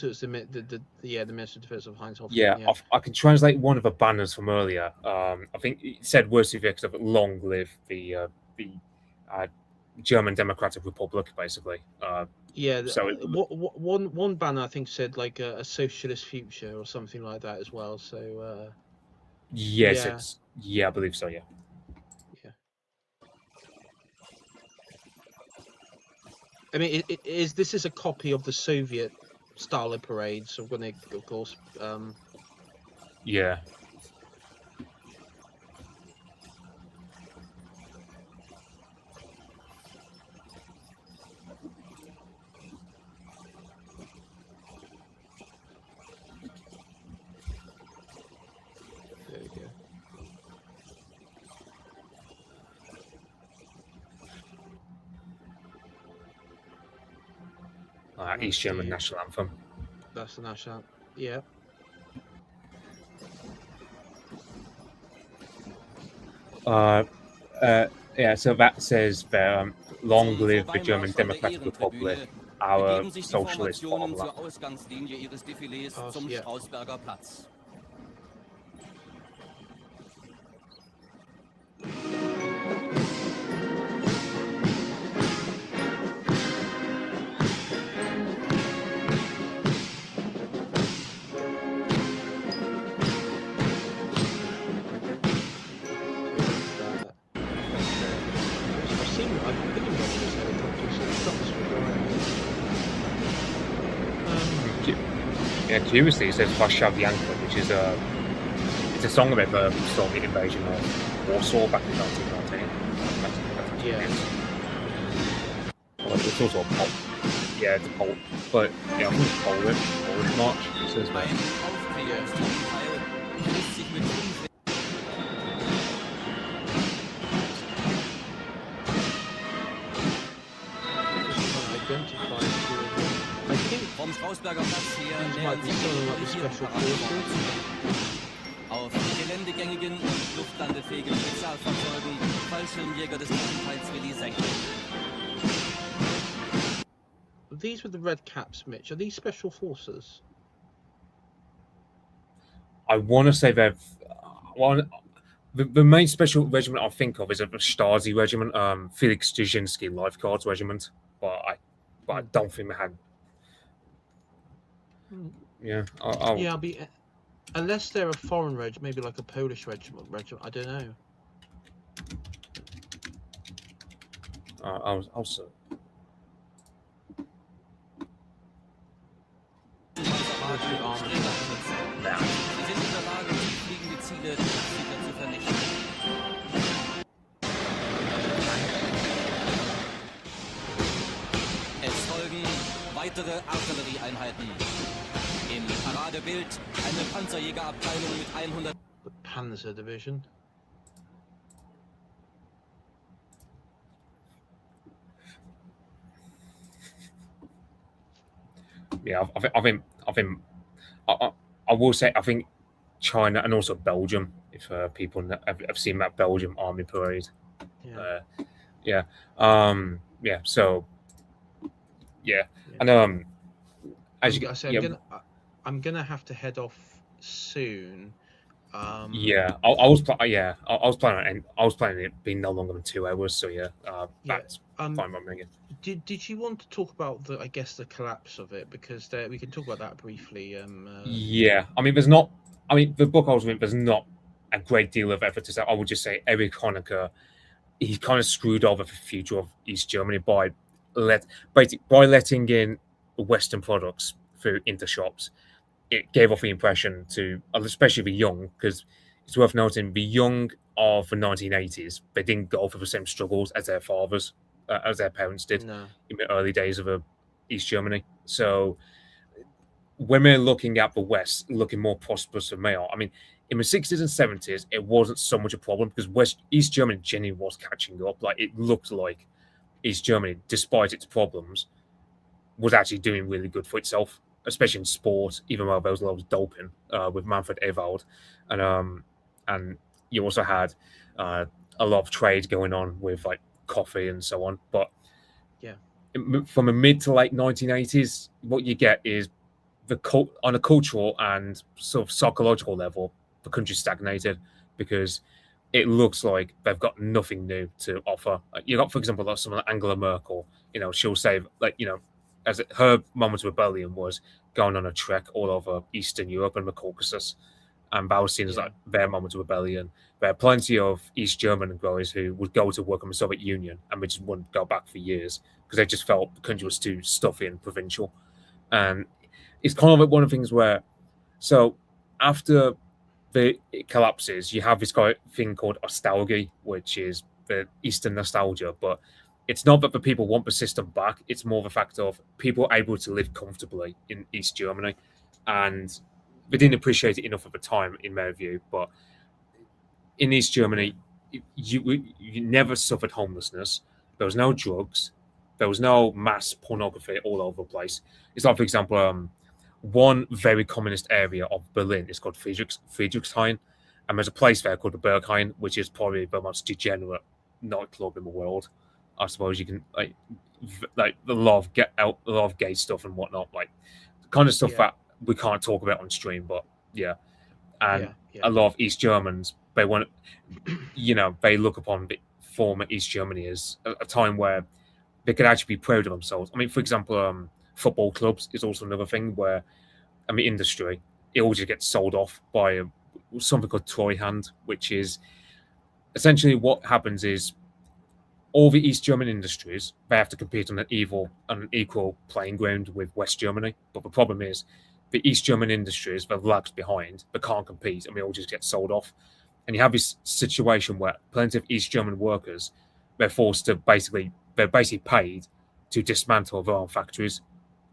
it was the Minister of Defense of Heinz Hoffmann. Yeah. I can translate one of the banners from earlier. I think it said "Worst effects of long live the German Democratic Republic," basically. One banner I think said like a socialist future or something like that as well. So yes, I believe so. Yeah. I mean, this is a copy of the Soviet style of parade. So when they, of course, yeah. East German national anthem. That's the national. Yeah. Yeah, so that says there, long live the German Democratic Republic, our begeben sich die socialist Formationen zur fatherland. Ausgangslinie ihres Defilés zum ja. Strausberger Platz. Yeah, curiously, it says Varshavianka, which is it's a song about the Soviet invasion of Warsaw back in 1919. Yeah. Well, it's also a pop. Yeah, it's a pop, but yeah, I think it's Polish march. It says that. Vom Strausberger Platz her nähern sich die Parade. Auf geländegängigen und luftlandefähigen Spezialfahrzeugen Fallschirmjäger des Anteils senken. These with the red caps, Mitch, are these special forces? I want to say they're the main special regiment I think of is a Stasi regiment, Felix Dzerzhinsky Life Guards regiment, but I don't think they had. Yeah, I'll be unless they're a foreign regiment, maybe like a Polish regiment. I don't know. I'll also. Es folgen weitere Artillerieeinheiten. Im Paradebild eine Panzerjägerabteilung mit 100. The Panzer Division. Yeah, I will say I think China and also Belgium. If people have seen that Belgium army parade, yeah. So yeah, and as you say, I'm gonna have to head off soon. I was planning it being no longer than 2 hours. So that's fine by me. Did you want to talk about the collapse of it, because we can talk about that briefly? Yeah, I mean, the book I was reading, there's not a great deal of effort to say. I would just say Erich Honecker, he kind of screwed over the future of East Germany by letting in Western products through into shops. It gave off the impression to, especially the young, because it's worth noting the young of the 1980s, they didn't go through the same struggles as their fathers, as their parents did in the early days of East Germany. So when we're looking at the West, looking more prosperous than they are, I mean, in the 60s and 70s, it wasn't so much a problem because East Germany genuinely was catching up. Like, it looked like East Germany, despite its problems, was actually doing really good for itself, especially in sport, even though there was a lot of doping with Manfred Ewald. And you also had a lot of trade going on with like coffee and so on. But from the mid to late 1980s, what you get is on a cultural and sort of psychological level, the country stagnated because it looks like they've got nothing new to offer. You got, for example, like someone like Angela Merkel. She'll say, like, as her moment of rebellion was going on a trek all over Eastern Europe and the Caucasus, and that was seen as like their moment of rebellion. There are plenty of East German guys who would go to work in the Soviet Union and they just wouldn't go back for years because they just felt the country was too stuffy and provincial. And it's kind of like one of the things where, so after it collapses, you have this kind of thing called nostalgia, which is the Eastern nostalgia, but it's not that the people want the system back. It's more the fact of people able to live comfortably in East Germany, and they didn't appreciate it enough at the time, in my view. But in East Germany, you never suffered homelessness. There was no drugs. There was no mass pornography all over the place. It's like, for example, one very communist area of Berlin is called Friedrichshain, and there's a place there called the Berghain, which is probably the most degenerate nightclub in the world. I suppose you can like a lot of a lot of gay stuff and whatnot, like the kind of stuff Yeah. that we can't talk about on stream. But yeah, and Yeah. a lot of East Germans, they want, they look upon the former East Germany as a time where they could actually be proud of themselves. I mean, for example, football clubs is also another thing where, I mean, industry, it all just gets sold off by something called Treuhand, which is essentially what happens is all the East German industries, they have to compete on an equal playing ground with West Germany. But the problem is the East German industries, they're lagged behind, they can't compete, and they all just get sold off. And you have this situation where plenty of East German workers, they're basically paid to dismantle their own factories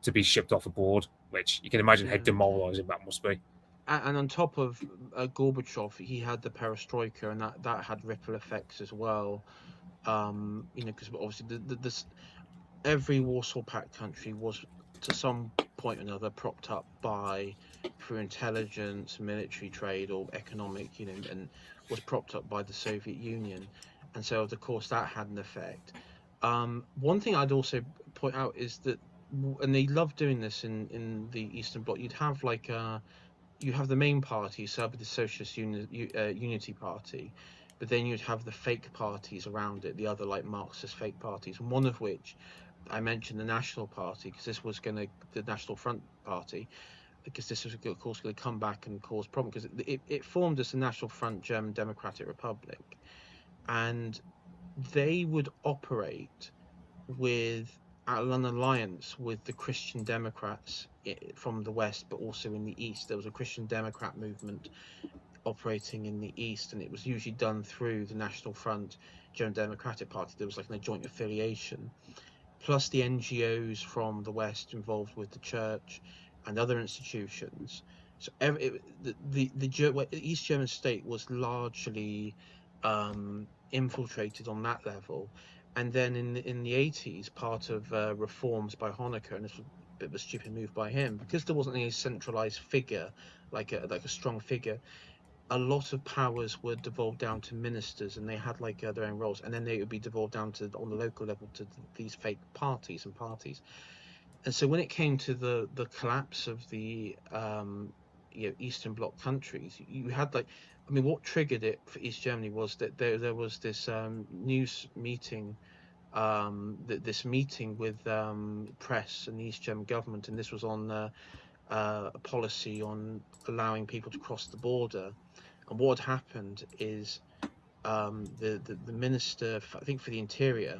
to be shipped off abroad, which you can imagine how Yeah. demoralizing that must be. And on top of Gorbachev, he had the perestroika, and that had ripple effects as well. Because obviously this every Warsaw Pact country was to some point or another propped up by through intelligence, military trade, or economic, and was propped up by the Soviet Union, and so of course that had an effect. One thing I'd also point out is that, and they love doing this in the Eastern Bloc. You have the main party, so the Socialist Unity Party, but then you'd have the fake parties around it, the other like Marxist fake parties, and one of which I mentioned the National Party, because this was the National Front Party, because this was of course going to come back and cause problems, because it formed as the National Front German Democratic Republic, and they would operate with an alliance with the Christian Democrats from the West, but also in the East. There was a Christian Democrat movement operating in the East, and it was usually done through the National Front German Democratic Party. There was like a joint affiliation, plus the NGOs from the West involved with the church and other institutions. So the East German state was largely infiltrated on that level. And then in the 80s, part of reforms by Honecker, and this was a bit of a stupid move by him, because there wasn't any centralized figure, like a strong figure. A lot of powers were devolved down to ministers, and they had their own roles, and then they would be devolved down to on the local level to these fake parties. And so when it came to the collapse of the Eastern Bloc countries, you had what triggered it for East Germany was that there was this news meeting, this meeting with press and the East German government, and this was on a policy on allowing people to cross the border. And what happened is the minister, I think for the interior,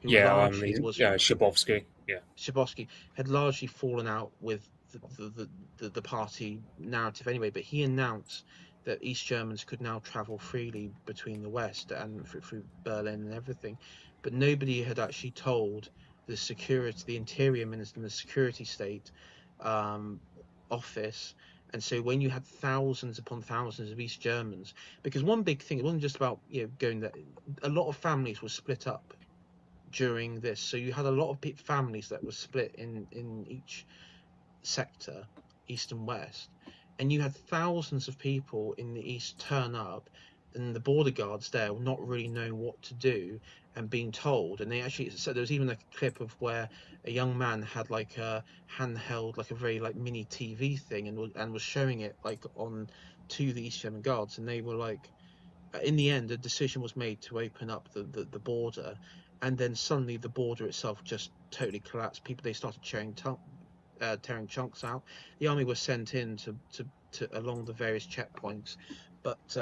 who largely was Shabovsky. Yeah. Shabosky, had largely fallen out with the party narrative anyway. But he announced that East Germans could now travel freely between the West and through Berlin and everything. But nobody had actually told the interior minister and the security state office. And so when you had thousands upon thousands of East Germans, because one big thing, it wasn't just about going there. A lot of families were split up during this, so you had a lot of families that were split in each sector, East and West, and you had thousands of people in the East turn up, and the border guards there were not really knowing what to do and being told. And they actually said there was even a clip of where a young man had a handheld, a very mini TV thing, and was showing it on to the East German guards, and they were in the end, a decision was made to open up the border, and then suddenly the border itself just totally collapsed. They started tearing chunks out. The army was sent in to along the various checkpoints, but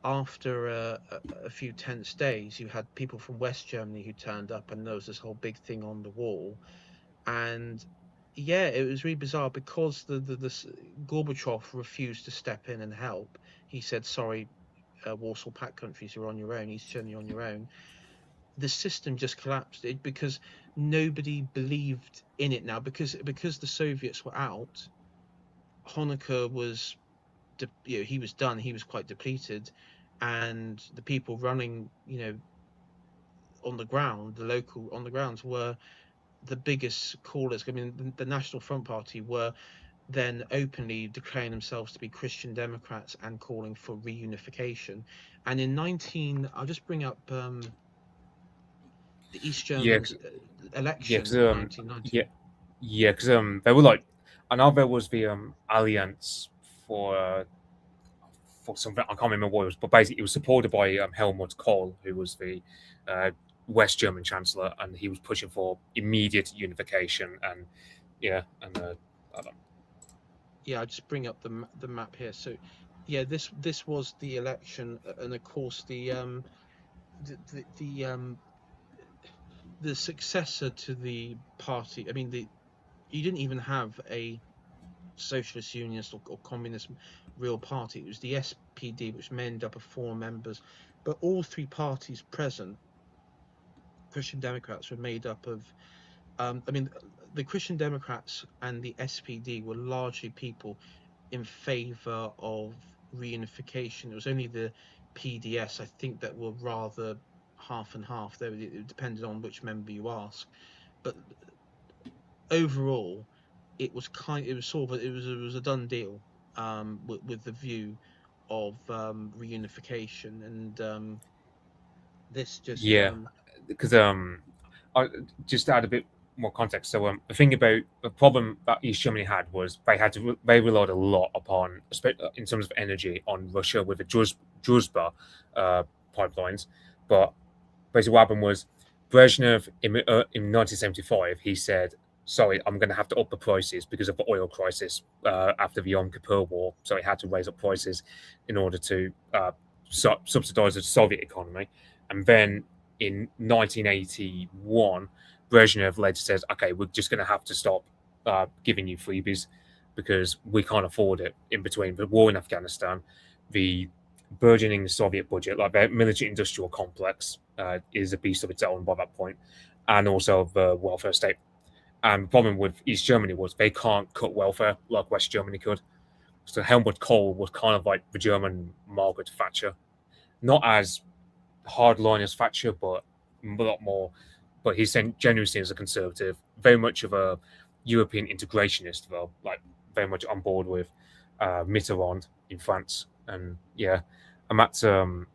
after a few tense days, you had people from West Germany who turned up, and there was this whole big thing on the wall, and yeah, it was really bizarre because the Gorbachev refused to step in and help. He said, "Sorry, Warsaw Pact countries, you're on your own. East Germany, on your own." The system just collapsed because nobody believed in it now, because the Soviets were out. Honecker was, he was done. He was quite depleted, and the people running, on the ground, the local on the grounds were the biggest callers. I mean, the National Front Party were then openly declaring themselves to be Christian Democrats and calling for reunification. And in I'll just bring up the East Yeah, Germans yeah, election because in 1990. yeah, because they were like, I know there was the Alliance for something I can't remember what it was, but basically it was supported by Helmut Kohl, who was the uh, West German Chancellor, and he was pushing for immediate unification and yeah, and I don't, Yeah, I'll just bring up the map here. So, yeah, this was the election, and of course the successor to the party. I mean, you didn't even have a socialist unionist or communist real party. It was the SPD, which made up of 4 members, but all 3 parties present, Christian Democrats, were made up of. I mean, the Christian Democrats and the SPD were largely people in favour of reunification. It was only the PDS, I think, that were rather half and half. It depended on which member you ask, but overall, it was sort of it was a done deal, with the view of reunification, and this just yeah, because I, just to add a bit more context. So the thing about the problem that East Germany had was they relied a lot upon, in terms of energy, on Russia with the Druzhba pipelines, but basically what happened was Brezhnev in 1975 he said, "Sorry, I'm going to have to up the prices because of the oil crisis after the Yom Kippur War." So he had to raise up prices in order to subsidize the Soviet economy. And then in 1981, Brezhnev later says, "Okay, we're just going to have to stop giving you freebies because we can't afford it." In between the war in Afghanistan, the burgeoning Soviet budget, like their military-industrial complex, is a beast of its own by that point, and also the welfare state. And the problem with East Germany was they can't cut welfare like West Germany could. So Helmut Kohl was kind of like the German Margaret Thatcher, not as hardline as Thatcher, but a lot more. But he's genuinely seen as a conservative, very much of a European integrationist, though, like very much on board with Mitterrand in France, and yeah, and that's the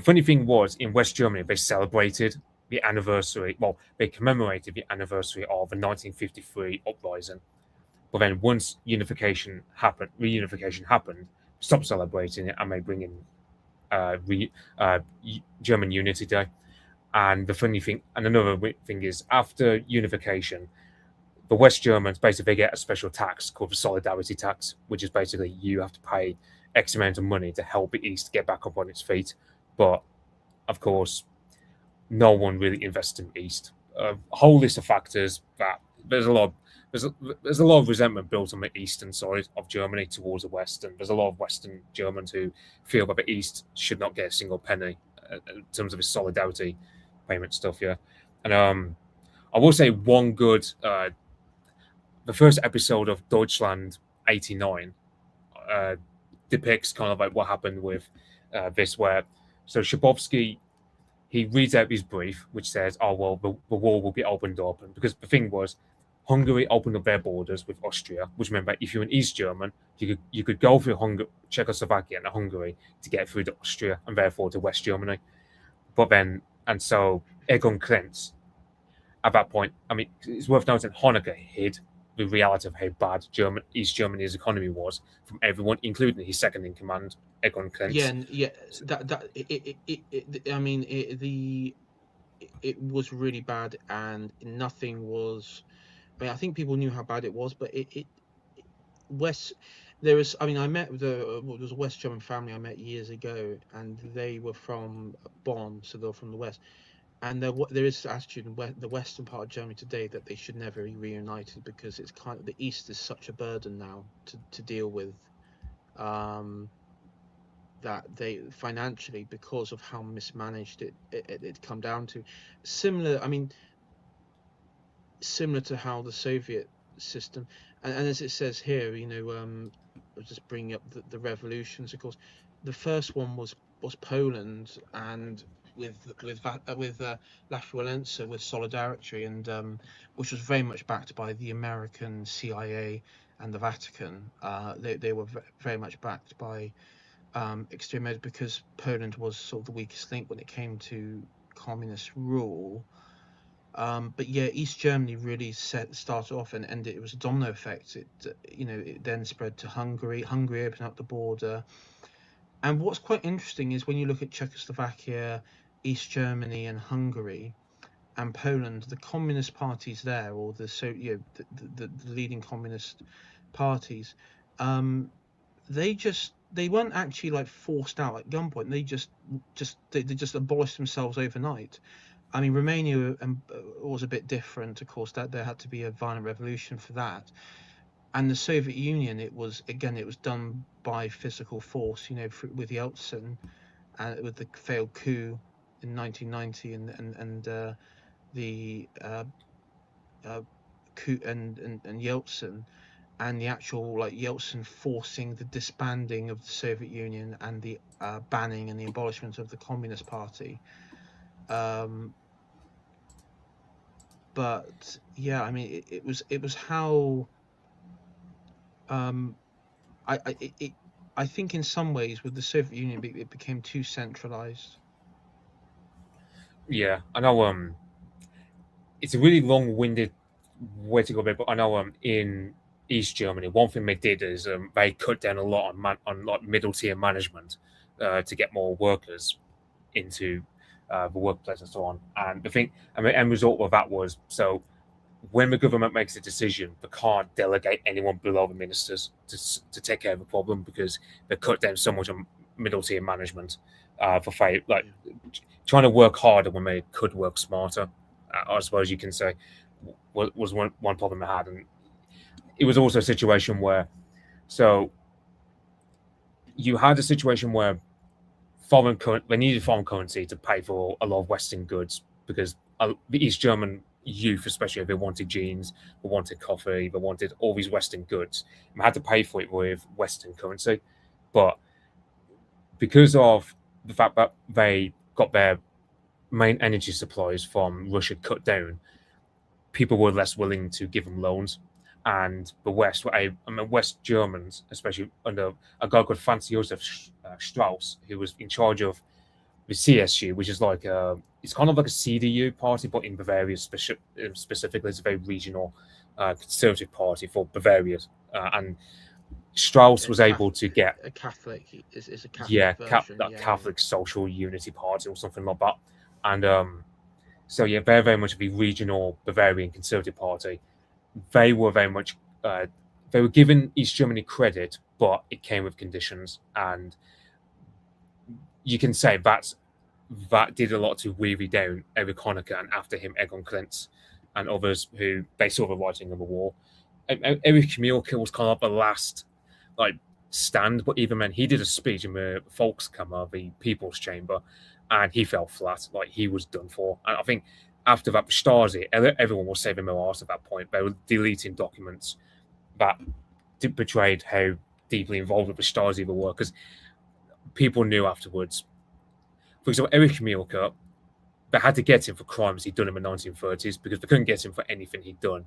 funny thing was in West Germany they celebrated the anniversary. Well, they commemorated the anniversary of the 1953 uprising. But then once reunification happened, stopped celebrating it and they bring in uh, German Unity Day. And the funny thing, and another thing is, after unification, the West Germans basically they get a special tax called the solidarity tax, which is basically you have to pay X amount of money to help the East get back up on its feet. But of course, no one really invests in the East. A whole list of factors that there's a lot of resentment built on the eastern side of Germany towards the West, and there's a lot of Western Germans who feel that the East should not get a single penny in terms of its solidarity payment stuff. Yeah, and I will say one good. The first episode of Deutschland '89 uh, depicts kind of like what happened with this, where so Shabovsky he reads out his brief, which says, "Oh well, the wall will be opened up," and because the thing was, Hungary opened up their borders with Austria, which meant that if you're an East German, you could go through Czechoslovakia and Hungary to get through to Austria and therefore to West Germany. But then, and so Egon Krenz, at that point, I mean, it's worth noting Honecker hid the reality of how bad East Germany's economy was from everyone, including his second in command, Egon Yeah, Krenz. and yeah, I mean, it was really bad, and nothing was. I mean, I think people knew how bad it was, but West. There was. I mean, I met there was a West German family I met years ago, and they were from Bonn, so they're from the West. And there is this attitude in the western part of Germany today that they should never be reunited because it's kind of the East is such a burden now to deal with. Um, that they financially because of how mismanaged it come down to similar. I mean, similar to how the Soviet system, and as it says here, I'll just bring up the revolutions. Of course, the first one was Poland, and Lech Walesa, with Solidarity, and which was very much backed by the American CIA and the Vatican. They were very much backed by extreme measures, because Poland was sort of the weakest link when it came to communist rule. But yeah, East Germany really started off, and it was a domino effect. It then spread to Hungary. Hungary opened up the border. And what's quite interesting is when you look at Czechoslovakia, East Germany, and Hungary, and Poland, the communist parties there, or the leading communist parties, they weren't actually like forced out at gunpoint. They just abolished themselves overnight. I mean, Romania was a bit different, of course. That there had to be a violent revolution for that. And the Soviet Union, it was done by physical force, with Yeltsin, and with the failed coup in 1990, and the coup and Yeltsin, and the actual Yeltsin forcing the disbanding of the Soviet Union, and the banning and the abolishment of the Communist Party. But yeah, I mean, it was how. I think in some ways with the Soviet Union, it became too centralized. Yeah, I know. It's a really long-winded way to go about, but I know. In East Germany, one thing they did is they cut down a lot on like middle-tier management to get more workers into the workplace and so on. And the end result of that was, so when the government makes a decision, they can't delegate anyone below the ministers to take care of the problem, because they cut down so much on middle tier management trying to work harder when they could work smarter. I suppose you can say was one problem they had, and it was also a situation where, so you had a situation where they needed foreign currency to pay for a lot of Western goods, because the East German youth, especially, they wanted jeans, they wanted coffee, they wanted all these Western goods, and they had to pay for it with Western currency. But because of the fact that they got their main energy supplies from Russia cut down, people were less willing to give them loans. And the West, West Germans, especially under a guy called Franz Josef Strauss, who was in charge of the CSU, which is like it's kind of like a CDU party, but in Bavaria specifically, it's a very regional conservative party for Bavaria. And Strauss was able to get a Catholic, is a Catholic version, Catholic Social Unity Party or something like that. And so yeah, very, very much of a regional Bavarian conservative party. They were very much they were giving East Germany credit, but it came with conditions, and you can say that did a lot to weary down Erich Honecker, and after him Egon Krenz and others who they saw the writing on the wall. Erich Mielke was kind of the last stand, but even then he did a speech in the Volkskammer, the People's Chamber, and he fell flat. He was done for. And I think after that, Stasi, everyone was saving their arse at that point. They were deleting documents that betrayed how deeply involved with the Stasi they were, because people knew afterwards. For example, Erich Mielke, they had to get him for crimes he'd done in the 1930s, because they couldn't get him for anything he'd done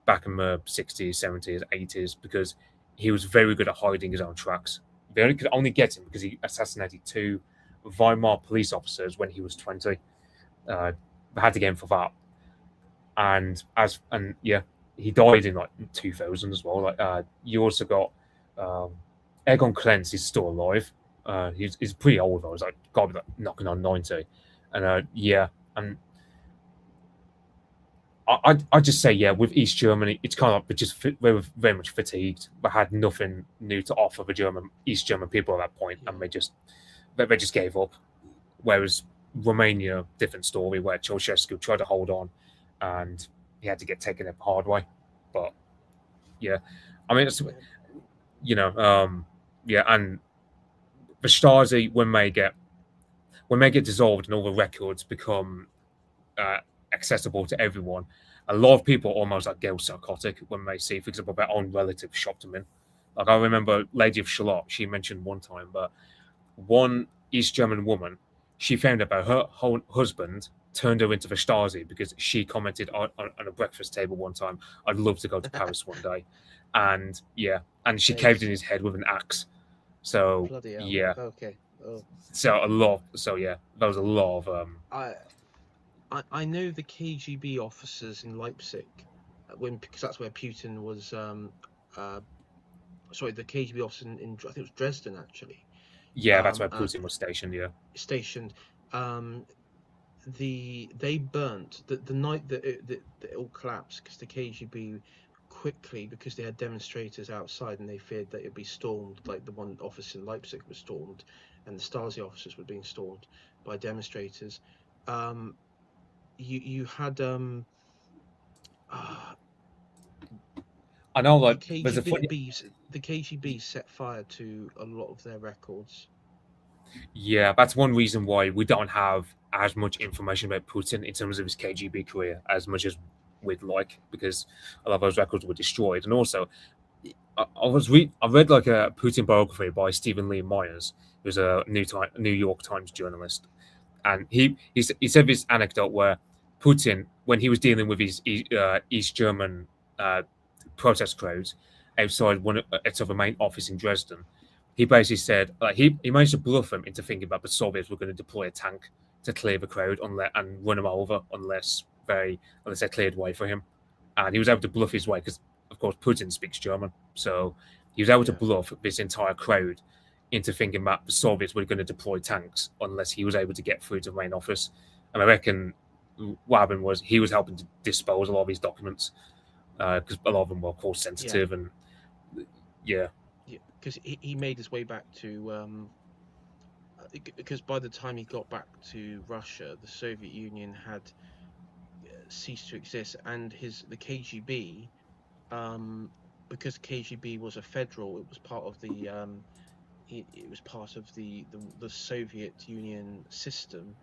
back in the 60s, 70s, 80s, because he was very good at hiding his own tracks. They could only get him because he assassinated 2 Weimar police officers when he was 20. They had to get him for that. And he died in 2000 as well. You also got Egon Krenz is still alive. He's pretty old though. He's got to be knocking on 90. And and I just say with East Germany, it's kind of they were very much fatigued. They had nothing new to offer the East German people at that point, and they just gave up. Whereas Romania, different story, where Ceausescu tried to hold on, and he had to get taken up hard way. But I mean, it's, and the Stasi, when they get dissolved and all the records become accessible to everyone, a lot of people almost go psychotic when they see, for example, their own relative shot them in. I remember Lady of Shalott, she mentioned one time that one East German woman she found out about her whole husband turned her into the Stasi because she commented on a breakfast table one time, "I'd love to go to Paris one day," and and she caved in his head with an axe. So Bloody hell. yeah, Okay. Oh. so a lot. So yeah, there was a lot of I know the KGB officers in Leipzig, because that's where Putin was. Sorry, the KGB officers in I think it was Dresden actually. that's where Putin was stationed. Yeah, Stationed. They burnt the night that it all collapsed because the KGB quickly, because they had demonstrators outside and they feared that it'd be stormed, like the one office in Leipzig was stormed, and the Stasi officers were being stormed by demonstrators. You had I know. Like, the there's a funny. KGB set fire to a lot of their records. Yeah, that's one reason why we don't have as much information about Putin in terms of his KGB career as much as we'd like, because a lot of those records were destroyed. And also, I read like a Putin biography by Stephen Lee Myers, who's a New York Times journalist, and he said this anecdote where Putin, when he was dealing with his East German protest crowds outside the main office in Dresden, he basically said, like, he managed to bluff them into thinking that the Soviets were going to deploy a tank to clear the crowd and run them over unless they cleared way for him, and he was able to bluff his way because, of course, Putin speaks German, so he was able to bluff this entire crowd into thinking that the Soviets were going to deploy tanks unless he was able to get through to the main office. And I reckon what happened was he was helping to dispose a lot of his documents because a lot of them were, of course, sensitive and because he made his way back to because by the time he got back to Russia, the Soviet Union had ceased to exist, and the KGB, because KGB was a federal, it was part of the it was part of the Soviet Union system.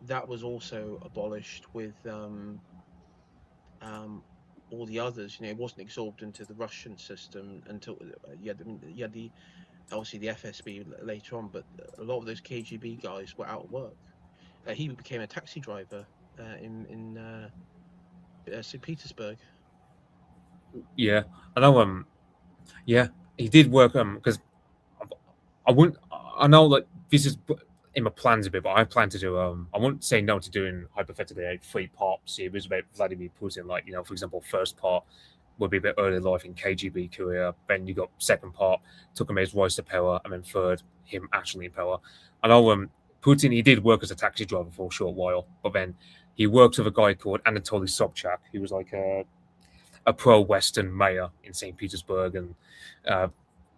That was also abolished with all the others. It wasn't absorbed into the Russian system until you had the obviously the FSB later on, but a lot of those KGB guys were out of work. He became a taxi driver in St. Petersburg. Yeah, I know. Yeah, he did work. Because I wouldn't. I know, like, this is in my plans a bit, but I plan to do. I wouldn't say no to doing hypothetically a 3-part series about Vladimir Putin. Like, for example, first part would be a bit early life in KGB career. Then you got second part, took him his rise to power, and then third, him actually in power. I know Putin, he did work as a taxi driver for a short while, but then he worked with a guy called Anatoly Sobchak, who was like a pro-Western mayor in St. Petersburg, and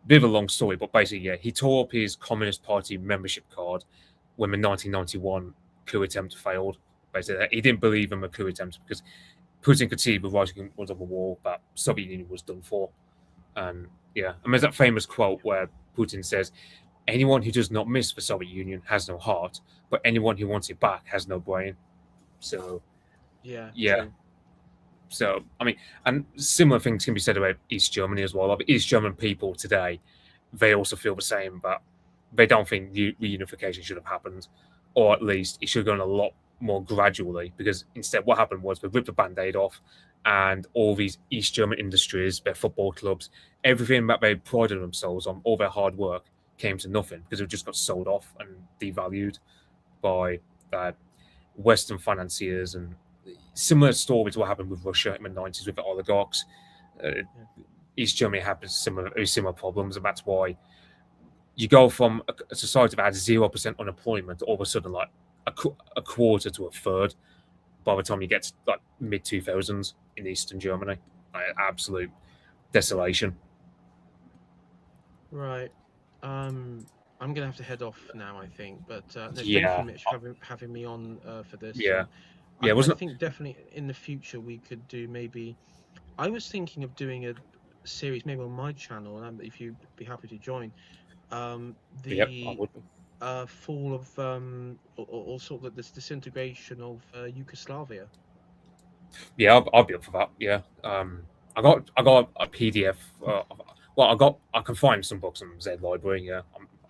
bit of a long story, but basically, he tore up his Communist Party membership card when the 1991 coup attempt failed. Basically, he didn't believe in the coup attempt because Putin could see the writing was on the wall that Soviet Union was done for. And there's that famous quote where Putin says, "Anyone who does not miss the Soviet Union has no heart, but anyone who wants it back has no brain." So, yeah. True. So, I mean, and similar things can be said about East Germany as well. Like, East German people today, they also feel the same, but they don't think reunification should have happened, or at least it should have gone a lot more gradually, because instead what happened was they ripped the Band-Aid off, and all these East German industries, their football clubs, everything that they prided themselves on, all their hard work, came to nothing because it just got sold off and devalued by Western financiers. And similar story to what happened with Russia in the 90s with the oligarchs. East Germany had very similar problems, and that's why you go from a society that had 0% unemployment to all of a sudden like a quarter to a third by the time you get to like mid 2000s in Eastern Germany. Absolute desolation. Right. I'm gonna have to head off now, I think. But thank you, Mitch, for having me on for this. I think definitely in the future we could do maybe. I was thinking of doing a series maybe on my channel, and if you'd be happy to join, I would. fall of or sort of this disintegration of Yugoslavia. Yeah, I'll be up for that. Yeah. I got a PDF. I can find some books on Z Library. Yeah,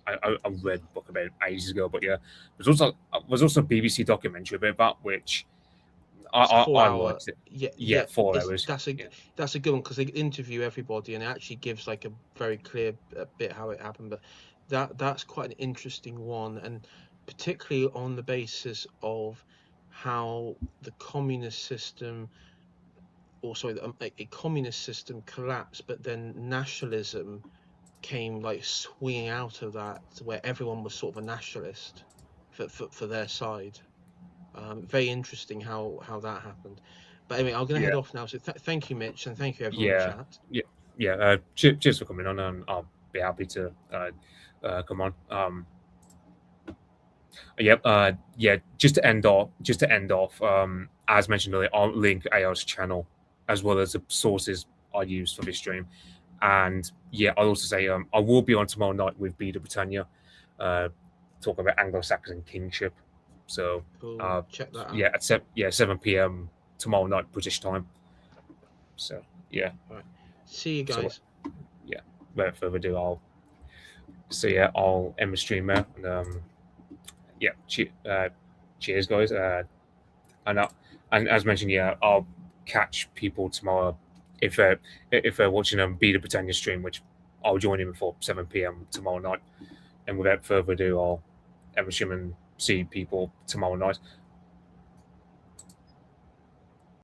I read the book about ages ago, but yeah, there's also a BBC documentary about that, which It's I 4 hour. liked it. Yeah, Yeah, 4 it's, hours. that's a good one because they interview everybody and it actually gives like a very clear bit how it happened. But that's quite an interesting one, and particularly on the basis of how the communist system, or sorry, a communist system collapsed, but then nationalism came like swinging out of that, where everyone was sort of a nationalist for their side. Very interesting how that happened. But anyway, I'm going to head Yeah, off now. So thank you, Mitch, and thank you everyone in yeah, chat. yeah. Cheers for coming on, and I'll be happy to come on. Yep. Yeah. Just to end off. As mentioned earlier, I'll link AO's channel as well as the sources I use for this stream. And yeah, I'll also say I will be on tomorrow night with Beta Britannia, talking about Anglo-Saxon kingship. So Cool. Check that out. yeah, at 7 p.m. tomorrow night British time. So yeah. All right. See you guys. So, yeah. Without further ado, I'll end the stream there. And yeah, cheers, guys. And as mentioned, yeah, I'll catch people tomorrow if they're watching Beta Britannia stream, which I'll join in for 7 p.m. tomorrow night. And without further ado, I'll end the stream and see people tomorrow night.